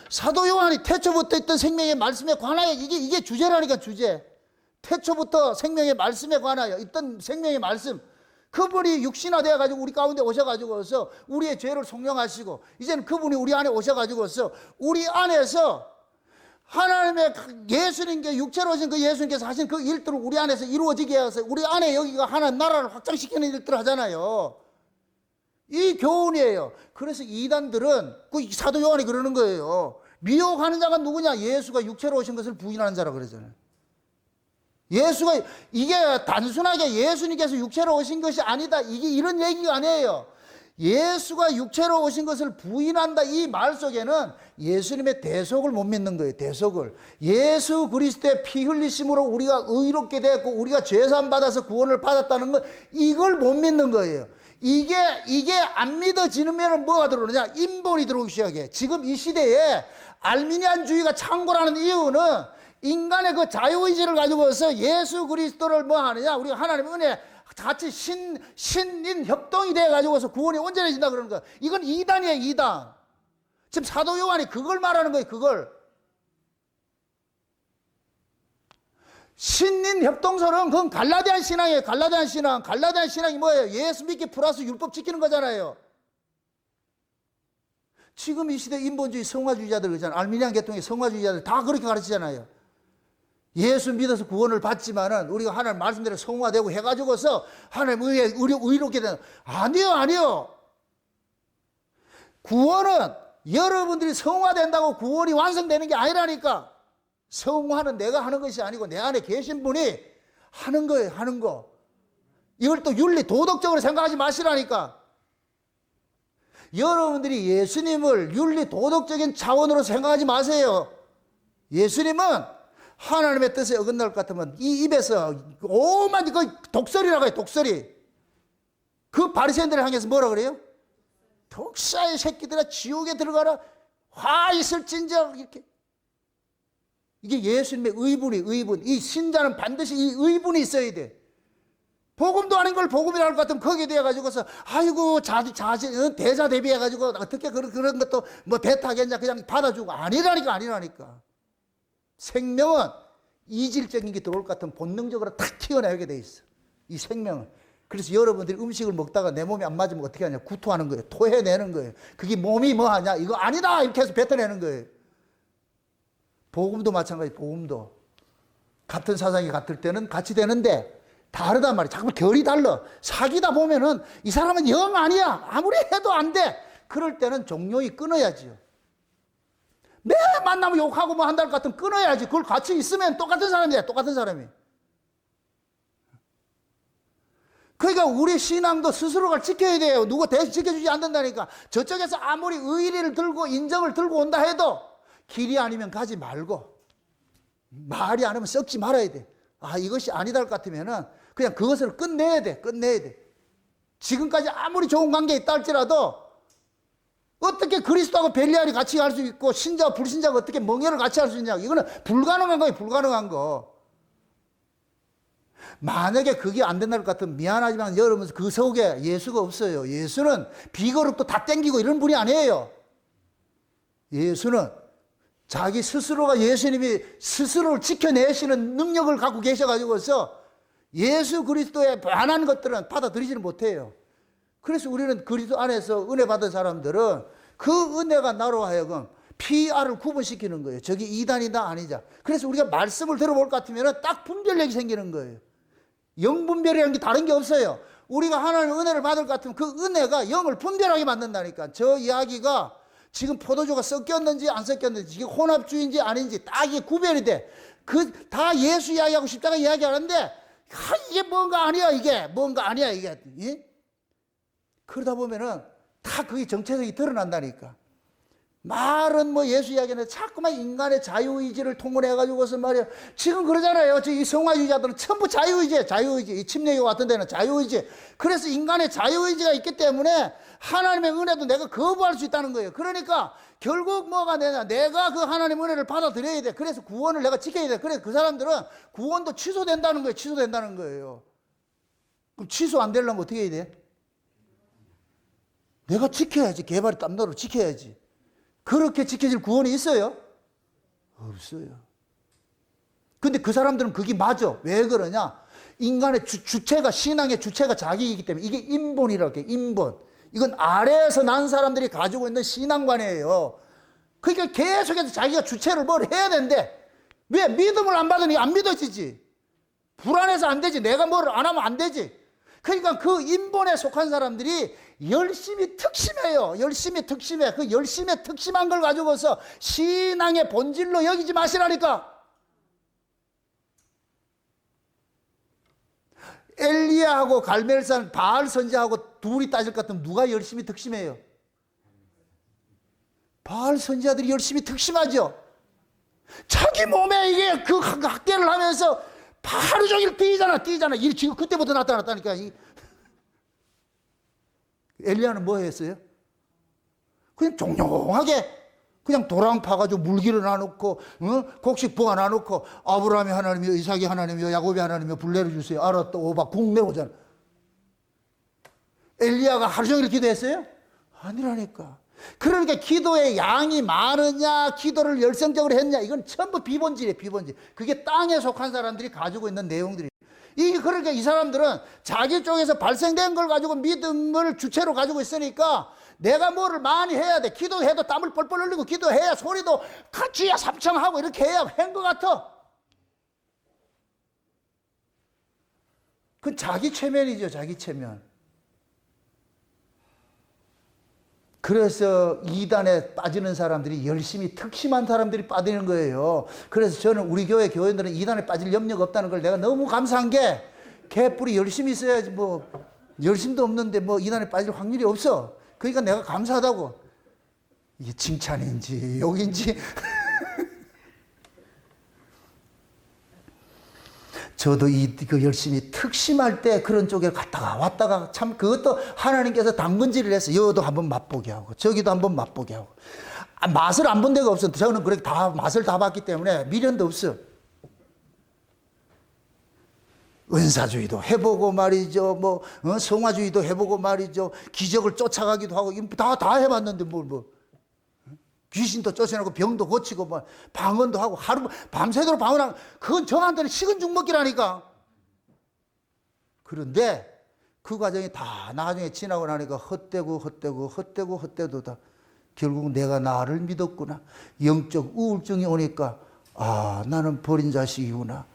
사도 요한이 태초부터 있던 생명의 말씀에 관하여 이게 주제라니까, 주제. 태초부터 생명의 말씀에 관하여 있던 생명의 말씀. 그분이 육신화 되어가지고 우리 가운데 오셔가지고서 우리의 죄를 속량하시고 이제는 그분이 우리 안에 오셔가지고서 우리 안에서 하나님의 예수님께 육체로 오신 그 예수님께서 하신 그 일들을 우리 안에서 이루어지게 해서 우리 안에 여기가 하나님 나라를 확장시키는 일들을 하잖아요. 이 교훈이에요. 그래서 이단들은 그 사도 요한이 그러는 거예요. 미혹하는 자가 누구냐? 예수가 육체로 오신 것을 부인하는 자라 그러잖아요. 이게 단순하게 예수님께서 육체로 오신 것이 아니다. 이게 이런 얘기가 아니에요. 예수가 육체로 오신 것을 부인한다. 이 말 속에는 예수님의 대속을 못 믿는 거예요. 대속을. 예수 그리스도의 피 흘리심으로 우리가 의롭게 됐고 우리가 죄사함 받아서 구원을 받았다는 것, 이걸 못 믿는 거예요. 이게 안 믿어지면 뭐가 들어오느냐? 인본이 들어오기 시작해. 지금 이 시대에 알미니안주의가 창궐하는 이유는 인간의 그 자유의지를 가지고서 예수 그리스도를 뭐 하느냐? 우리가 하나님의 은혜 같이 신인 협동이 돼가지고서 구원이 온전해진다 그러는 거야. 이건 이단이에요, 이단. 지금 사도 요한이 그걸 말하는 거예요, 그걸. 신인 협동설은 그건 갈라디안 신앙이에요, 갈라디안 신앙. 갈라디안 신앙이 뭐예요? 예수 믿기 플러스 율법 지키는 거잖아요. 지금 이 시대 인본주의 성화주의자들 그러잖아요. 알미니안 계통의 성화주의자들 다 그렇게 가르치잖아요. 예수 믿어서 구원을 받지만은 우리가 하나님 말씀대로 성화되고 해가지고서 하나님 의롭게 되는. 아니요. 구원은 여러분들이 성화된다고 구원이 완성되는 게 아니라니까. 성화는 내가 하는 것이 아니고 내 안에 계신 분이 하는 거예요, 하는 거. 이걸 또 윤리, 도덕적으로 생각하지 마시라니까. 여러분들이 예수님을 윤리, 도덕적인 차원으로 생각하지 마세요. 예수님은 하나님의 뜻에 어긋날 것 같으면 이 입에서 오만 그 독설이라고 해요, 독설이. 그 바리새인들을 향해서 뭐라 그래요? 독사의 새끼들아 지옥에 들어가라. 화 있을진저. 이렇게. 이게 예수님의 의분. 이 신자는 반드시 이 의분이 있어야 돼. 복음도 아닌 걸 복음이라고 할 것 같으면 거기에 대해 가지고서 아이고 대자 대비해 가지고 어떻게 그런 것도 뭐 대타겠냐 그냥 받아주고 아니라니까. 생명은 이질적인 게 들어올 것 같으면 본능적으로 탁 튀어나오게 돼 있어. 이 생명은. 그래서 여러분들이 음식을 먹다가 내 몸에 안 맞으면 어떻게 하냐? 구토하는 거예요. 토해내는 거예요. 그게 몸이 뭐 하냐? 이거 아니다! 이렇게 해서 뱉어내는 거예요. 복음도 마찬가지, 복음도. 같은 사상이 같을 때는 같이 되는데 다르단 말이야. 자꾸 결이 달라. 사귀다 보면은 이 사람은 영 아니야. 아무리 해도 안 돼. 그럴 때는 종료히 끊어야지요. 매일 만나면 욕하고 뭐 한달 같으면 끊어야지. 그걸 같이 있으면 똑같은 사람이야. 똑같은 사람이. 그러니까 우리 신앙도 스스로가 지켜야 돼요. 누가 대신 지켜주지 않는다니까. 저쪽에서 아무리 의리를 들고 인정을 들고 온다 해도 길이 아니면 가지 말고 말이 아니면 썩지 말아야 돼. 아, 이것이 아니다 할 것 같으면은 그냥 그것을 끝내야 돼. 지금까지 아무리 좋은 관계에 있다 할지라도 어떻게 그리스도하고 벨리알이 같이 갈 수 있고 신자와 불신자가 어떻게 멍해를 같이 할 수 있냐. 이거는 불가능한 거예요. 불가능한 거. 만약에 그게 안 된다는 것 같으면 미안하지만 여러분 그 속에 예수가 없어요. 예수는 비거룩도 다 땡기고 이런 분이 아니에요. 예수는 자기 스스로가 예수님이 스스로를 지켜내시는 능력을 갖고 계셔가지고서 예수 그리스도에 반한 것들은 받아들이지는 못해요. 그래서 우리는 그리스도 안에서 은혜 받은 사람들은 그 은혜가 나로 하여금 PR을 구분시키는 거예요. 저기 이단이다 아니자. 그래서 우리가 말씀을 들어볼 것 같으면 딱 분별력이 생기는 거예요. 영분별이라는 게 다른 게 없어요. 우리가 하나님의 은혜를 받을 것 같으면 그 은혜가 영을 분별하게 만든다니까. 저 이야기가 지금 포도주가 섞였는지 안 섞였는지, 지금 혼합주의인지 아닌지 딱 이게 구별이 돼. 다 예수 이야기하고 십자가 이야기하는데, 이게 뭔가 아니야, 이게. 뭔가 아니야, 이게. 예? 그러다 보면은 다 그게 정체성이 드러난다니까. 말은 뭐 예수 이야기는 자꾸만 인간의 자유의지를 통문해가지고서 말이야. 지금 그러잖아요. 이 성화주의자들은 전부 자유의지. 이 침례교 같은 데는 자유의지. 그래서 인간의 자유의지가 있기 때문에 하나님의 은혜도 내가 거부할 수 있다는 거예요. 그러니까 결국 뭐가 되냐. 내가 그 하나님의 은혜를 받아들여야 돼. 그래서 구원을 내가 지켜야 돼. 그래서 그 사람들은 구원도 취소된다는 거예요. 취소된다는 거예요. 그럼 취소 안 되려면 어떻게 해야 돼? 내가 지켜야지. 개발이 땀나로 지켜야지. 그렇게 지켜질 구원이 있어요? 없어요. 근데 그 사람들은 그게 맞아. 왜 그러냐? 인간의 주체가, 신앙의 주체가 자기이기 때문에 이게 인본이라고 해요. 인본. 이건 아래에서 난 사람들이 가지고 있는 신앙관이에요. 그러니까 계속해서 자기가 주체를 뭘 해야 되는데 왜? 믿음을 안 받으니 안 믿어지지. 불안해서 안 되지. 내가 뭘 안 하면 안 되지. 그러니까 그 인본에 속한 사람들이 열심히 특심해요. 열심히 특심해. 그 열심히 특심한 걸 가지고서 신앙의 본질로 여기지 마시라니까. 엘리야하고 갈멜산 바알 선지자하고 둘이 따질 것 같으면 누가 열심히 특심해요? 바알 선지자들이 열심히 특심하죠. 자기 몸에 이게 그 학대를 하면서 하루 종일 뛰잖아. 이 지금 그때부터 나타났다니까. 엘리야는 뭐 했어요? 그냥 종용하게 그냥 도랑 파가지고 물기를 놔놓고 곡식 부어 놔놓고 아브라함이 하나님이요 이삭이 하나님이요 야곱이 하나님이요 불내려 주세요. 알았다. 오바 국 내오잖아. 엘리야가 하루 종일 기도했어요? 아니라니까. 그러니까 기도의 양이 많으냐 기도를 열성적으로 했냐 이건 전부 비본질이에요. 비본질. 그게 땅에 속한 사람들이 가지고 있는 내용들이에요. 이게 그러니까 이 사람들은 자기 쪽에서 발생된 걸 가지고 믿음을 주체로 가지고 있으니까 내가 뭐를 많이 해야 돼. 기도해도 땀을 뻘뻘 흘리고 기도해야 소리도 같이야 삼청하고 이렇게 해야 한 것 같아. 그건 자기 체면이죠. 자기 체면. 그래서 이단에 빠지는 사람들이 열심히 특심한 사람들이 빠지는 거예요. 그래서 저는 우리 교회 교인들은 이단에 빠질 염려가 없다는 걸 내가 너무 감사한 게 개뿔이 열심히 있어야지 뭐 열심도 없는데 뭐 이단에 빠질 확률이 없어. 그러니까 내가 감사하다고. 이게 칭찬인지 욕인지. 저도 그 열심히 특심할 때 그런 쪽에 갔다가 왔다가 참 그것도 하나님께서 당근질을 해서 여도 한번 맛보게 하고 저기도 한번 맛보게 하고 맛을 안 본 데가 없어. 저는 그렇게 다 맛을 다 봤기 때문에 미련도 없어. 은사주의도 해보고 말이죠. 뭐 성화주의도 해보고 말이죠. 기적을 쫓아가기도 하고 다 해봤는데 뭐 귀신도 쫓아내고 병도 고치고 뭐 방언도 하고 하루 밤새도록 방언하고 그건 저한테는 식은 죽 먹기라니까. 그런데 그 과정이 다 나중에 지나고 나니까 헛되고 다 결국 내가 나를 믿었구나. 영적 우울증이 오니까 아, 나는 버린 자식이구나.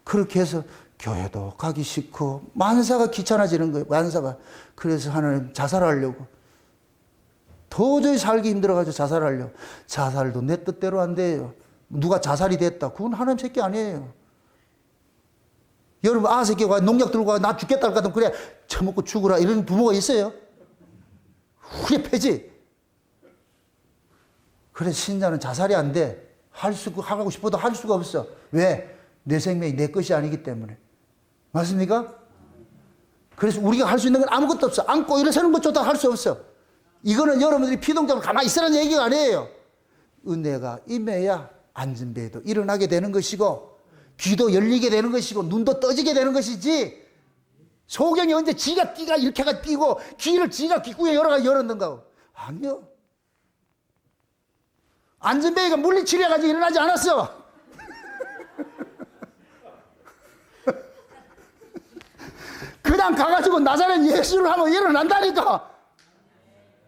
그렇게 해서 교회도 가기 싫고 만사가 귀찮아지는 거예요. 만사가. 그래서 하나님 자살하려고. 도저히 살기 힘들어가지고 자살하려고. 자살도 내 뜻대로 안 돼요. 누가 자살이 됐다. 그건 하나님 새끼 아니에요. 여러분 아 새끼가 농약 들고 나 죽겠다 할 것 같으면 그래 처먹고 죽으라 이런 부모가 있어요? 후회 패지. 그래서 신자는 자살이 안 돼. 하고 싶어도 할 수가 없어. 왜? 내 생명이 내 것이 아니기 때문에. 맞습니까? 그래서 우리가 할 수 있는 건 아무것도 없어. 안고 일어서는 것조차 할 수 없어. 이거는 여러분들이 피동적으로 가만히 있으라는 얘기가 아니에요. 은혜가 임해야 안전배도 일어나게 되는 것이고 귀도 열리게 되는 것이고 눈도 떠지게 되는 것이지 소경이 언제 지가 띠가 이렇게가 띠고 귀를 지가 귓구에 열었는가? 아니요. 안전배가 물리치료해가지고 일어나지 않았어. 그냥 가가지고 나사렛 예수를 하면 일어난다니까.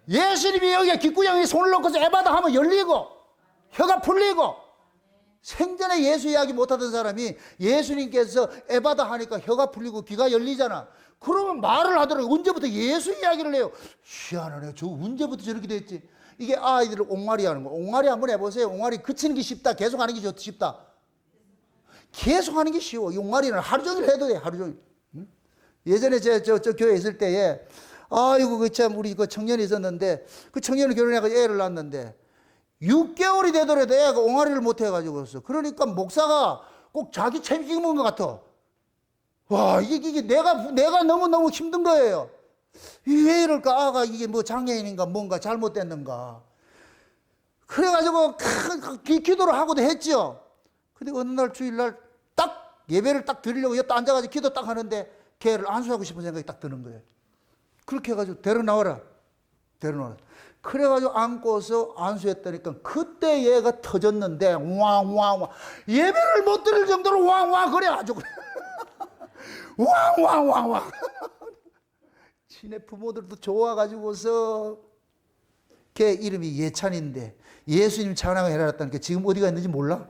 예수님이 여기에 귓구녕에 손을 넣고서 에바다 하면 열리고 혀가 풀리고. 생전에 예수 이야기 못하던 사람이 예수님께서 에바다 하니까 혀가 풀리고 귀가 열리잖아. 그러면 말을 하더라고. 언제부터 예수 이야기를 해요? 희한하네. 저 언제부터 저렇게 됐지? 이게 아이들을 옹알이 하는 거. 옹알이 한번 해보세요. 옹알이 그치는 게 쉽다. 계속 하는 게 쉽다. 계속 하는 게 쉬워. 이 옹알이는 하루 종일 해도 돼. 하루 종일. 응? 예전에 저 교회에 있을 때에 아이고 그 참 우리 그 청년이 있었는데 그 청년이 결혼해가지고 애를 낳았는데 6개월이 되더라도 애가 옹알이를 못 해가지고서 그러니까 목사가 꼭 자기 책임인 것 같아. 와 이게 내가 너무 힘든 거예요. 왜 이럴까? 아가 이게 뭐 장애인인가 뭔가 잘못됐는가. 그래가지고 기도를 하고도 했죠. 근데 어느 날 주일날 딱 예배를 딱 드리려고 여기 앉아가지고 기도 딱 하는데 걔를 안수하고 싶은 생각이 딱 드는 거예요. 그렇게 해가지고 데려나와라. 그래가지고 안고서 안수했다니까 그때 얘가 터졌는데 왕 예배를 못 드릴 정도로 왕 그래가지고 왕 지네 부모들도 좋아가지고서 걔 이름이 예찬인데 예수님 찬양을 해놨다니까 지금 어디가 있는지 몰라?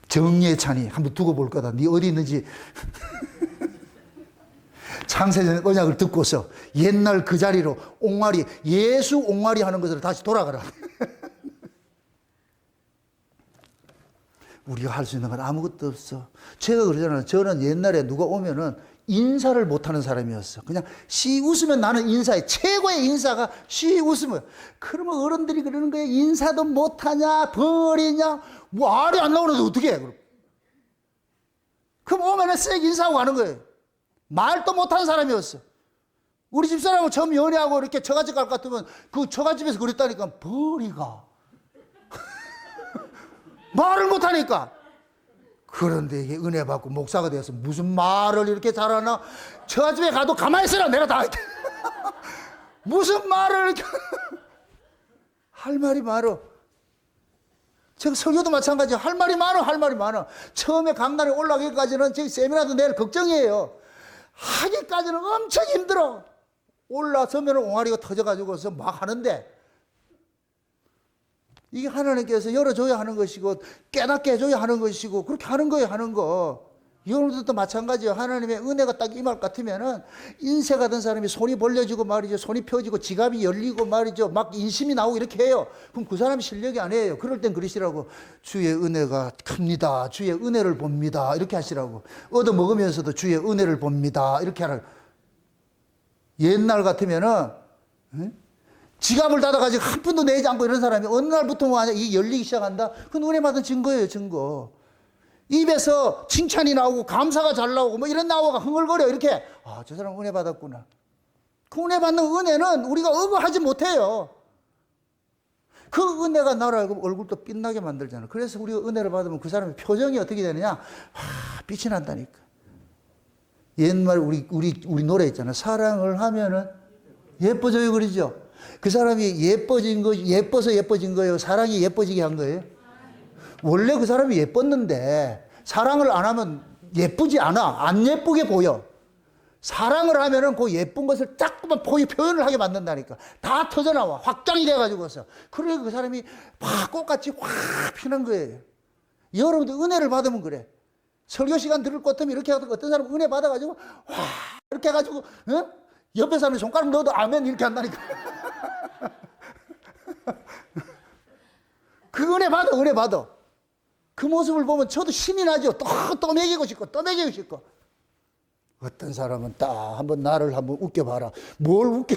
정예찬이 한번 두고 볼 거다. 네 어디 있는지 창세전 언약을 듣고서 옛날 그 자리로 옹알이 예수 옹알이 하는 것으로 다시 돌아가라. 우리가 할 수 있는 건 아무것도 없어. 제가 그러잖아요. 저는 옛날에 누가 오면은 인사를 못하는 사람이었어. 그냥 시 웃으면 나는 인사해. 최고의 인사가 시 웃으면. 그러면 어른들이 그러는 거예요. 인사도 못하냐, 버리냐, 뭐 알이 안 나오는데 어떻게 해? 그럼 오면은 쌩 인사하고 가는 거예요. 말도 못하는 사람이었어. 우리 집사람하고 처음 연애하고 이렇게 처갓집 갈 것 같으면 그 처갓집에서 그랬다니까. 버리가. 말을 못하니까. 그런데 이게 은혜 받고 목사가 되어서 무슨 말을 이렇게 잘하나. 처갓집에 가도 가만히 있으라 내가 다 무슨 말을 이렇게 할 말이 많어. 저 설교도 마찬가지야. 할 말이 많아. 처음에 강단에 올라가기까지는 저기 세미나도 내일 걱정이에요. 하기까지는 엄청 힘들어. 올라서면 옹알이가 터져가지고서 막 하는데 이게 하나님께서 열어줘야 하는 것이고 깨닫게 해줘야 하는 것이고 그렇게 하는 거예요. 하는 거. 여러분들도 마찬가지예요. 하나님의 은혜가 딱 임할 것 같으면은 인쇄 가던 사람이 손이 벌려지고 말이죠. 손이 펴지고 지갑이 열리고 말이죠. 막 인심이 나오고 이렇게 해요. 그럼 그 사람이 실력이 아니에요. 그럴 땐 그러시라고. 주의 은혜가 큽니다. 주의 은혜를 봅니다. 이렇게 하시라고. 얻어먹으면서도 주의 은혜를 봅니다. 이렇게 하라고. 옛날 같으면은 지갑을 닫아가지고 한 푼도 내지 않고 이런 사람이 어느 날부터 뭐 이게 열리기 시작한다? 그건 은혜 받은 증거예요. 증거. 입에서 칭찬이 나오고 감사가 잘 나오고 뭐 이런 나오가 흥얼거려 이렇게. 아, 저 사람 은혜 받았구나. 그 은혜 받는 은혜는 우리가 억울하지 못해요. 그 은혜가 나를 알고 얼굴도 빛나게 만들잖아. 그래서 우리가 은혜를 받으면 그 사람의 표정이 어떻게 되느냐? 빛이 난다니까. 옛말 우리 노래 있잖아. 사랑을 하면은 예뻐져요, 그러죠? 그 사람이 예뻐서 예뻐진 거예요? 사랑이 예뻐지게 한 거예요? 원래 그 사람이 예뻤는데 사랑을 안 하면 예쁘지 않아. 안 예쁘게 보여. 사랑을 하면은 그 예쁜 것을 자꾸만 표현을 하게 만든다니까. 다 터져나와. 확장이 돼가지고서. 그러니까 그 사람이 막 꽃같이 확 피는 거예요. 여러분들 은혜를 받으면 그래. 설교 시간 들을 것 같으면 이렇게 하다가 어떤 사람은 은혜 받아가지고 와 이렇게 해가지고 옆에 사람이 손가락 넣어도 아멘 이렇게 한다니까. 그 은혜 받아. 그 모습을 보면 저도 신이 나죠. 또 먹이고 싶고 또 먹이고 싶고. 어떤 사람은 딱 한번 나를 한번 웃겨봐라. 뭘 웃겨?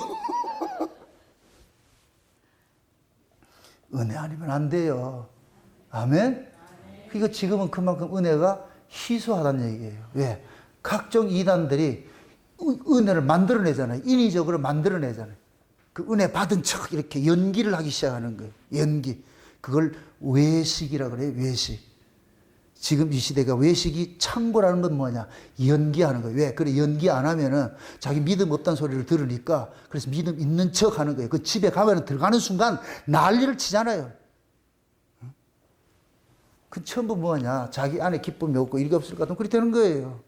은혜 아니면 안 돼요. 아멘? 그러니까 지금은 그만큼 은혜가 희소하다는 얘기예요. 왜? 각종 이단들이 은혜를 만들어내잖아요. 인위적으로 만들어내잖아요. 그 은혜 받은 척 이렇게 연기를 하기 시작하는 거예요. 연기. 그걸 외식이라고 그래요. 외식. 지금 이 시대가 외식이 창고라는 건 뭐냐? 연기하는 거예요. 왜? 그래, 연기 안 하면은 자기 믿음 없다는 소리를 들으니까 그래서 믿음 있는 척 하는 거예요. 그 집에 가면 들어가는 순간 난리를 치잖아요. 그 전부 뭐냐? 자기 안에 기쁨이 없고 일이 없을 것 같으면 그렇게 되는 거예요.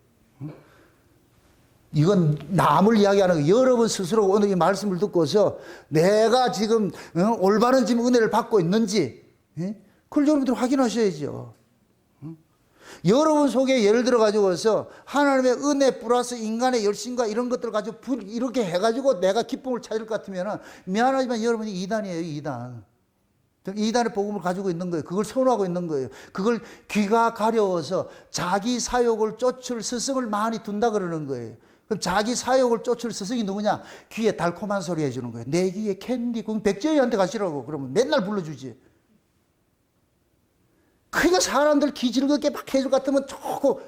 이건 남을 이야기하는 거예요. 여러분 스스로 오늘 이 말씀을 듣고서 내가 지금 올바른 지금 은혜를 받고 있는지 그걸 여러분들 확인하셔야죠. 여러분 속에 예를 들어 가지고서 하나님의 은혜 플러스 인간의 열심과 이런 것들 가지고 이렇게 해가지고 내가 기쁨을 찾을 것 같으면 미안하지만 여러분이 이단이에요. 이단. 이단의 복음을 가지고 있는 거예요. 그걸 선호하고 있는 거예요. 그걸 귀가 가려워서 자기 사욕을 쫓을 스승을 많이 둔다 그러는 거예요. 그럼 자기 사욕을 쫓을 스승이 누구냐? 귀에 달콤한 소리 해주는 거예요. 내 귀에 캔디. 그럼 백제희한테 가시라고. 그러면 맨날 불러주지. 그러니까 사람들 귀 즐겁게 막 해줄 것 같으면 좋고.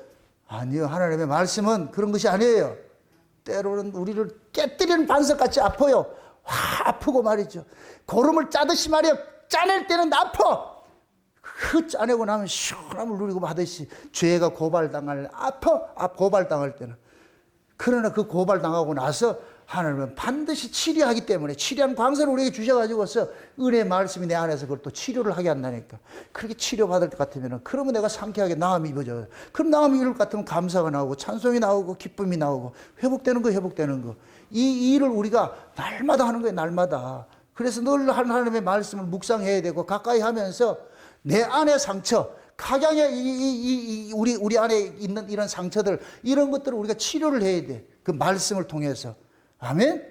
아니요. 하나님의 말씀은 그런 것이 아니에요. 때로는 우리를 깨뜨리는 반석같이 아파요. 아프고 말이죠. 고름을 짜듯이 말이야. 짜낼 때는 아파. 그 짜내고 나면 시원함을 누리고 하듯이 죄가 고발당할 고발당할 때는. 그러나 그 고발당하고 나서 하나님은 반드시 치료하기 때문에 치료하는 광선을 우리에게 주셔가지고서 은혜의 말씀이 내 안에서 그걸 또 치료를 하게 한다니까. 그렇게 치료받을 것 같으면 그러면 내가 상쾌하게 나음이 입어져요. 그럼 나음이 이룰 것 같으면 감사가 나오고 찬송이 나오고 기쁨이 나오고 회복되는 거. 이 일을 우리가 날마다 하는 거예요. 날마다. 그래서 늘 하나님의 말씀을 묵상해야 되고 가까이 하면서 내 안의 상처 각양의 우리 안에 있는 이런 상처들 이런 것들을 우리가 치료를 해야 돼. 그 말씀을 통해서. 아멘?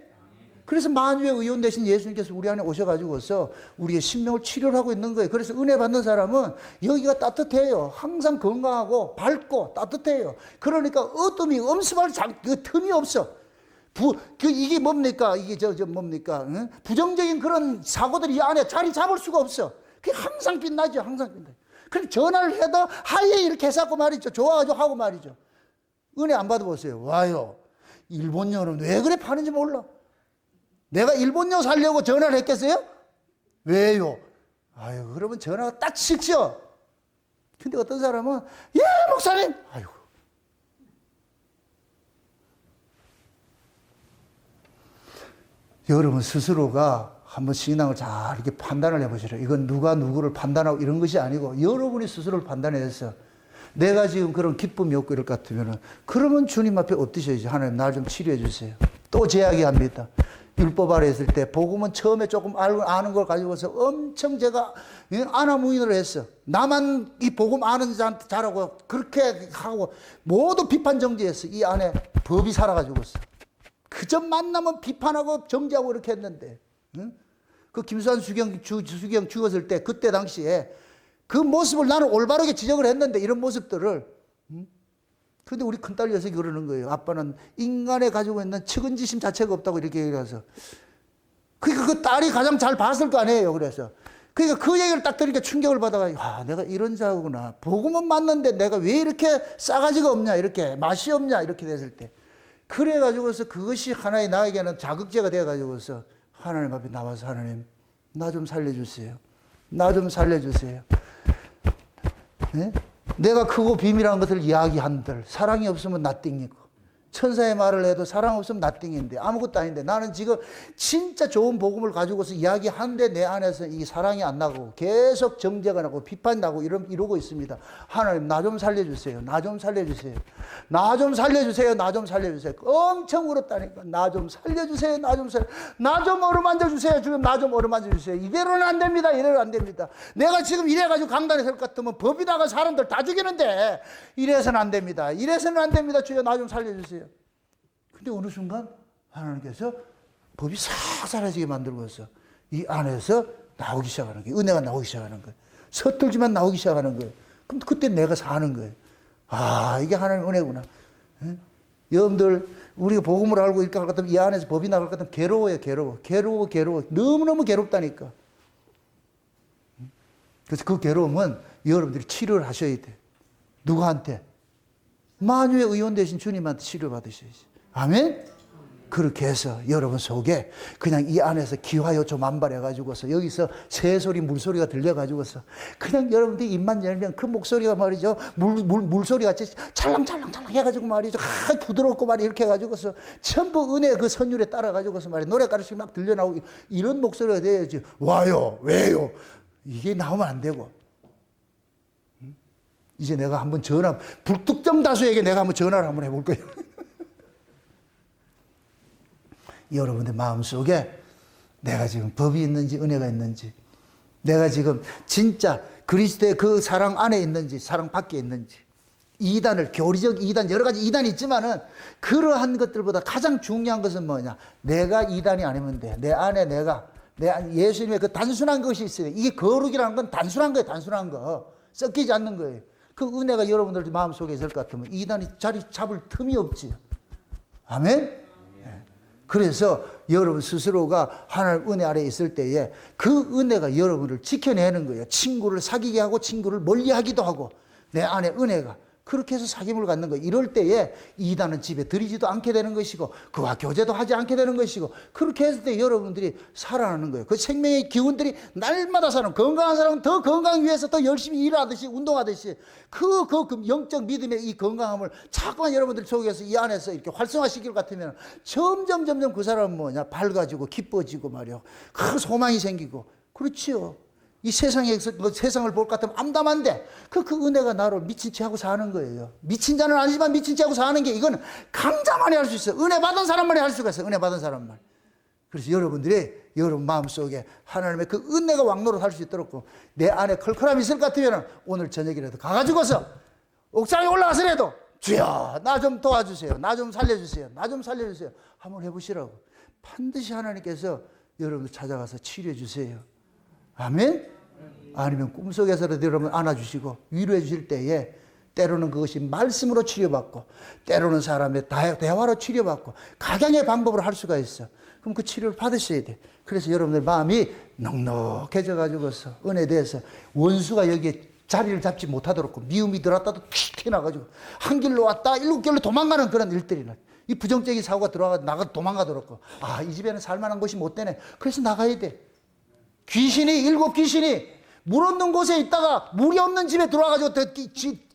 그래서 만유의 의원 되신 예수님께서 우리 안에 오셔가지고서 우리의 신명을 치료를 하고 있는 거예요. 그래서 은혜 받는 사람은 여기가 따뜻해요. 항상 건강하고 밝고 따뜻해요. 그러니까 어둠이 엄습할 그 틈이 없어. 이게 뭡니까? 뭡니까? 응? 부정적인 그런 사고들이 이 안에 자리 잡을 수가 없어. 그게 항상 빛나죠. 항상 빛나죠. 그럼 전화를 해도 하얘 이렇게 해갖고 말이죠. 좋아가지고 하고 말이죠. 은혜 안 받아보세요. 와요. 일본녀는 왜 그래 파는지 몰라. 내가 일본녀 살려고 전화를 했겠어요? 왜요? 아유, 그러면 전화가 딱 싫죠? 근데 어떤 사람은, 예, 목사님! 아이고. 여러분 스스로가 한번 신앙을 잘 이렇게 판단을 해보시라. 이건 누가 누구를 판단하고 이런 것이 아니고 여러분이 스스로를 판단해서 내가 지금 그런 기쁨이 없고 이럴 것 같으면 그러면 주님 앞에 엎드셔야지. 하나님 날 좀 치료해 주세요. 또 제 이야기합니다. 율법 아래 있을 때 복음은 처음에 조금 아는 걸 가지고서 엄청 제가 아나무인을 했어. 나만 이 복음 아는 자라고 그렇게 하고 모두 비판 정지했어. 이 안에 법이 살아가지고서. 그저 만나면 비판하고 정지하고 이렇게 했는데 응? 그 김수환 수경 죽었을 때 그때 당시에 그 모습을 나는 올바르게 지적을 했는데 이런 모습들을 그런데 우리 큰딸 녀석이 그러는 거예요. 아빠는 인간에 가지고 있는 측은지심 자체가 없다고 이렇게 얘기해서 그러니까 그 딸이 가장 잘 봤을 거 아니에요. 그래서 그러니까 그 얘기를 딱 들으니까 충격을 받아가지고 내가 이런 자구나. 복음은 맞는데 내가 왜 이렇게 싸가지가 없냐 이렇게 맛이 없냐 이렇게 됐을 때 그래가지고서 그것이 나에게는 자극제가 돼가지고서 하나님 앞에 나와서 하나님 나 좀 살려주세요. 나 좀 살려주세요. 네? 내가 크고 비밀한 것을 이야기한들 사랑이 없으면 나띵이고 천사의 말을 해도 사랑 없으면 나띵인데 아무것도 아닌데 나는 지금 진짜 좋은 복음을 가지고서 이야기하는데 내 안에서 이 사랑이 안 나고 계속 정죄가 나고 비판 나고 이러고 있습니다. 하나님 나 좀 살려주세요. 나 좀 살려주세요. 나 좀 살려주세요. 나 좀 살려주세요. 엄청 울었다니까. 나 좀 살려주세요. 나 좀 살려. 나 좀 어루만져 주세요. 지금 나 좀 어루만져 주세요. 이대로는 안 됩니다. 이대로는 안 됩니다. 내가 지금 이래가지고 강단에 설 것 같으면 법이다가 사람들 다 죽이는데 이래서는 안 됩니다. 이래서는 안 됩니다. 주여 나 좀 살려주세요. 근데 어느 순간 하나님께서 법이 싹 사라지게 만들고서 이 안에서 나오기 시작하는 거예요. 은혜가 나오기 시작하는 거예요. 서툴지만 나오기 시작하는 거예요. 그럼 그때 내가 사는 거예요. 아, 이게 하나님의 은혜구나. 응? 여러분들 우리가 복음을 알고 이렇게 할 것 같으면 이 안에서 법이 나갈 것 같으면 괴로워요. 괴로워. 너무너무 괴롭다니까. 그래서 그 괴로움은 여러분들이 치료를 하셔야 돼. 누구한테? 만유의 의원 되신 주님한테 치료받으셔야지. 아멘? 그렇게 해서 여러분 속에 그냥 이 안에서 기화요초 만발해가지고서 여기서 새소리, 물소리가 들려가지고서 그냥 여러분들이 입만 열면 그 목소리가 말이죠. 물소리 같이 찰랑찰랑찰랑 해가지고 말이죠. 부드럽고 말이 이렇게 해가지고서 전부 은혜 그 선율에 따라가지고서 말이죠. 노래 가르치고 막 들려나오고 이런 목소리가 돼야지. 와요, 왜요? 이게 나오면 안 되고. 이제 내가 한번 불특정 다수에게 내가 한번 전화를 한번 해볼 거예요. 여러분들 마음속에 내가 지금 법이 있는지 은혜가 있는지 내가 지금 진짜 그리스도의 그 사랑 안에 있는지 사랑 밖에 있는지 이단을 교리적 이단 여러 가지 이단이 있지만은 그러한 것들보다 가장 중요한 것은 뭐냐 내가 이단이 아니면 돼. 내 안에 예수님의 그 단순한 것이 있어요. 이게 거룩이라는 건 단순한 거예요. 단순한 거 섞이지 않는 거예요. 그 은혜가 여러분들 마음속에 있을 것 같으면 이단이 자리 잡을 틈이 없지요. 아멘? 그래서 여러분 스스로가 하나님 은혜 아래에 있을 때에 그 은혜가 여러분을 지켜내는 거예요. 친구를 사귀게 하고 친구를 멀리하기도 하고 내 안에 은혜가 그렇게 해서 사귐을 갖는 거예요. 이럴 때에 이단은 집에 들이지도 않게 되는 것이고 그와 교제도 하지 않게 되는 것이고 그렇게 했을 때 여러분들이 살아나는 거예요. 그 생명의 기운들이 날마다 건강한 사람은 더 건강 위해서 더 열심히 일하듯이 운동하듯이 그 영적 믿음의 이 건강함을 자꾸만 여러분들 속에서 이 안에서 이렇게 활성화시킬 것 같으면 점점 그 사람은 뭐냐 밝아지고 기뻐지고 말이요. 그 소망이 생기고 그렇지요. 이 세상에서 세상을 볼 것 같으면 암담한데 그 은혜가 나를 미친 채 하고 사는 거예요. 미친 자는 아니지만 미친 채 하고 사는 게 이건 강자만이 할 수 있어요. 은혜 받은 사람만이 할 수가 있어요. 은혜 받은 사람만. 그래서 여러분들이 여러분 마음속에 하나님의 그 은혜가 왕노릇 할 수 있도록 내 안에 컬컬함이 있을 것 같으면 오늘 저녁이라도 가가지고서 옥상에 올라가서라도 주여 나 좀 도와주세요. 나 좀 살려주세요. 나 좀 살려주세요. 한번 해보시라고. 반드시 하나님께서 여러분들 찾아가서 치료해 주세요. 아멘? 아니면 꿈속에서라도 여러분 안아주시고 위로해 주실 때에 때로는 그것이 말씀으로 치료받고 때로는 사람의 대화로 치료받고 각양의 방법으로 할 수가 있어. 그럼 그 치료를 받으셔야 돼. 그래서 여러분들 마음이 넉넉해져 가지고서 은혜에 대해서 원수가 여기에 자리를 잡지 못하도록 미움이 들어왔다도 휙 튀어나가지고 한 길로 왔다 일곱 길로 도망가는 그런 일들이나 이 부정적인 사고가 들어가 도망가도록 이 집에는 살만한 곳이 못 되네. 그래서 나가야 돼. 일곱 귀신이 물 없는 곳에 있다가 물이 없는 집에 들어와가지고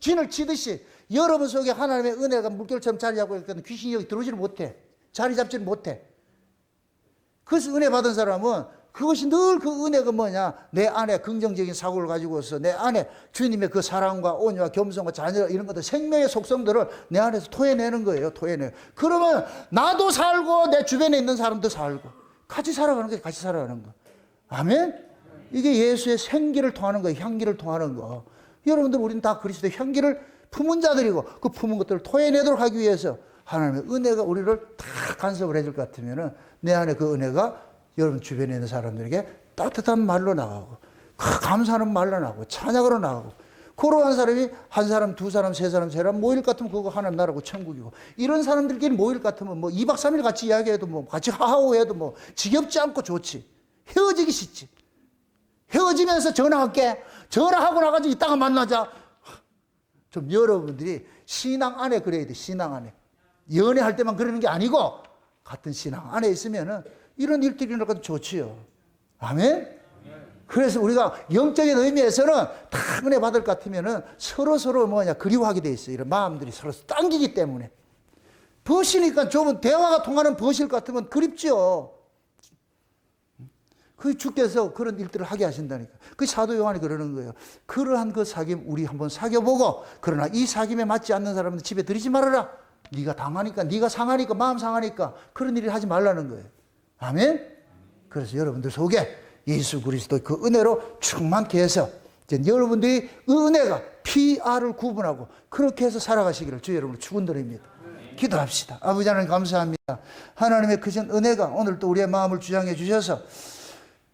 진을 치듯이 여러분 속에 하나님의 은혜가 물결처럼 자리하고 있거든. 귀신이 여기 들어오지를 못해. 자리 잡지를 못해. 그래서 은혜 받은 사람은 그것이 늘 그 은혜가 뭐냐 내 안에 긍정적인 사고를 가지고서 내 안에 주님의 그 사랑과 온유와 겸손과 자녀 이런 것들 생명의 속성들을 내 안에서 토해내는 거예요. 그러면 나도 살고 내 주변에 있는 사람도 살고 같이 살아가는 거예요. 같이 살아가는 거. 아멘? 이게 예수의 생기를 통하는 거예요. 향기를 통하는 거. 여러분들 우리는 다 그리스도의 향기를 품은 자들이고 그 품은 것들을 토해내도록 하기 위해서 하나님의 은혜가 우리를 다 간섭을 해줄 것 같으면 내 안에 그 은혜가 여러분 주변에 있는 사람들에게 따뜻한 말로 나가고 감사하는 말로 나가고 찬양으로 나가고 그러한 사람이 한 사람, 두 사람, 세 사람, 세 사람 모일 것 같으면 그거 하나님 나라고 천국이고 이런 사람들끼리 모일 것 같으면 뭐 2박 3일 같이 이야기해도 뭐 같이 하하호해도 뭐 지겹지 않고 좋지. 헤어지기 싫지. 헤어지면서 전화할게. 전화하고 나가지고 이따가 만나자. 좀 여러분들이 신앙 안에 그래야 돼. 신앙 안에. 연애할 때만 그러는 게 아니고 같은 신앙 안에 있으면은 이런 일들이 일어나도 좋지요. 아멘? 그래서 우리가 영적인 의미에서는 다 은혜 받을 것 같으면은 서로 뭐냐, 그리워하게 돼 있어요. 이런 마음들이 서로 당기기 때문에. 벗이니까 좀 대화가 통하는 벗일 것 같으면 그립죠. 그 주께서 그런 일들을 하게 하신다니까. 그 사도 요한이 그러는 거예요. 그러한 그 사귐 우리 한번 사귀어보고, 그러나 이 사귐에 맞지 않는 사람은 집에 들이지 말아라. 네가 당하니까, 네가 상하니까, 마음 상하니까 그런 일을 하지 말라는 거예요. 아멘? 그래서 여러분들 속에 예수 그리스도의 그 은혜로 충만케 해서 이제 여러분들이 은혜가 PR을 구분하고 그렇게 해서 살아가시기를 주 여러분을 축원드립니다. 기도합시다. 아버지 하나님 감사합니다. 하나님의 크신 은혜가 오늘 또 우리의 마음을 주장해 주셔서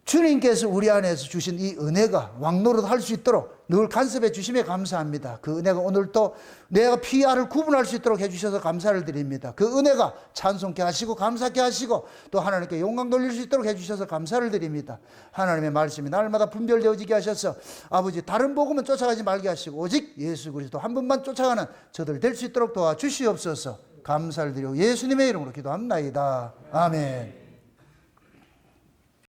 주님께서 우리 안에서 주신 이 은혜가 왕노릇 할 수 있도록 늘 간섭해 주심에 감사합니다. 그 은혜가 오늘 또 내가 PR을 구분할 수 있도록 해주셔서 감사를 드립니다. 그 은혜가 찬송케 하시고 감사케 하시고 또 하나님께 영광 돌릴 수 있도록 해주셔서 감사를 드립니다. 하나님의 말씀이 날마다 분별되어지게 하셔서 아버지 다른 복음은 쫓아가지 말게 하시고 오직 예수 그리스도 한 분만 쫓아가는 저들 될 수 있도록 도와주시옵소서. 감사를 드리고 예수님의 이름으로 기도합나이다. 아멘.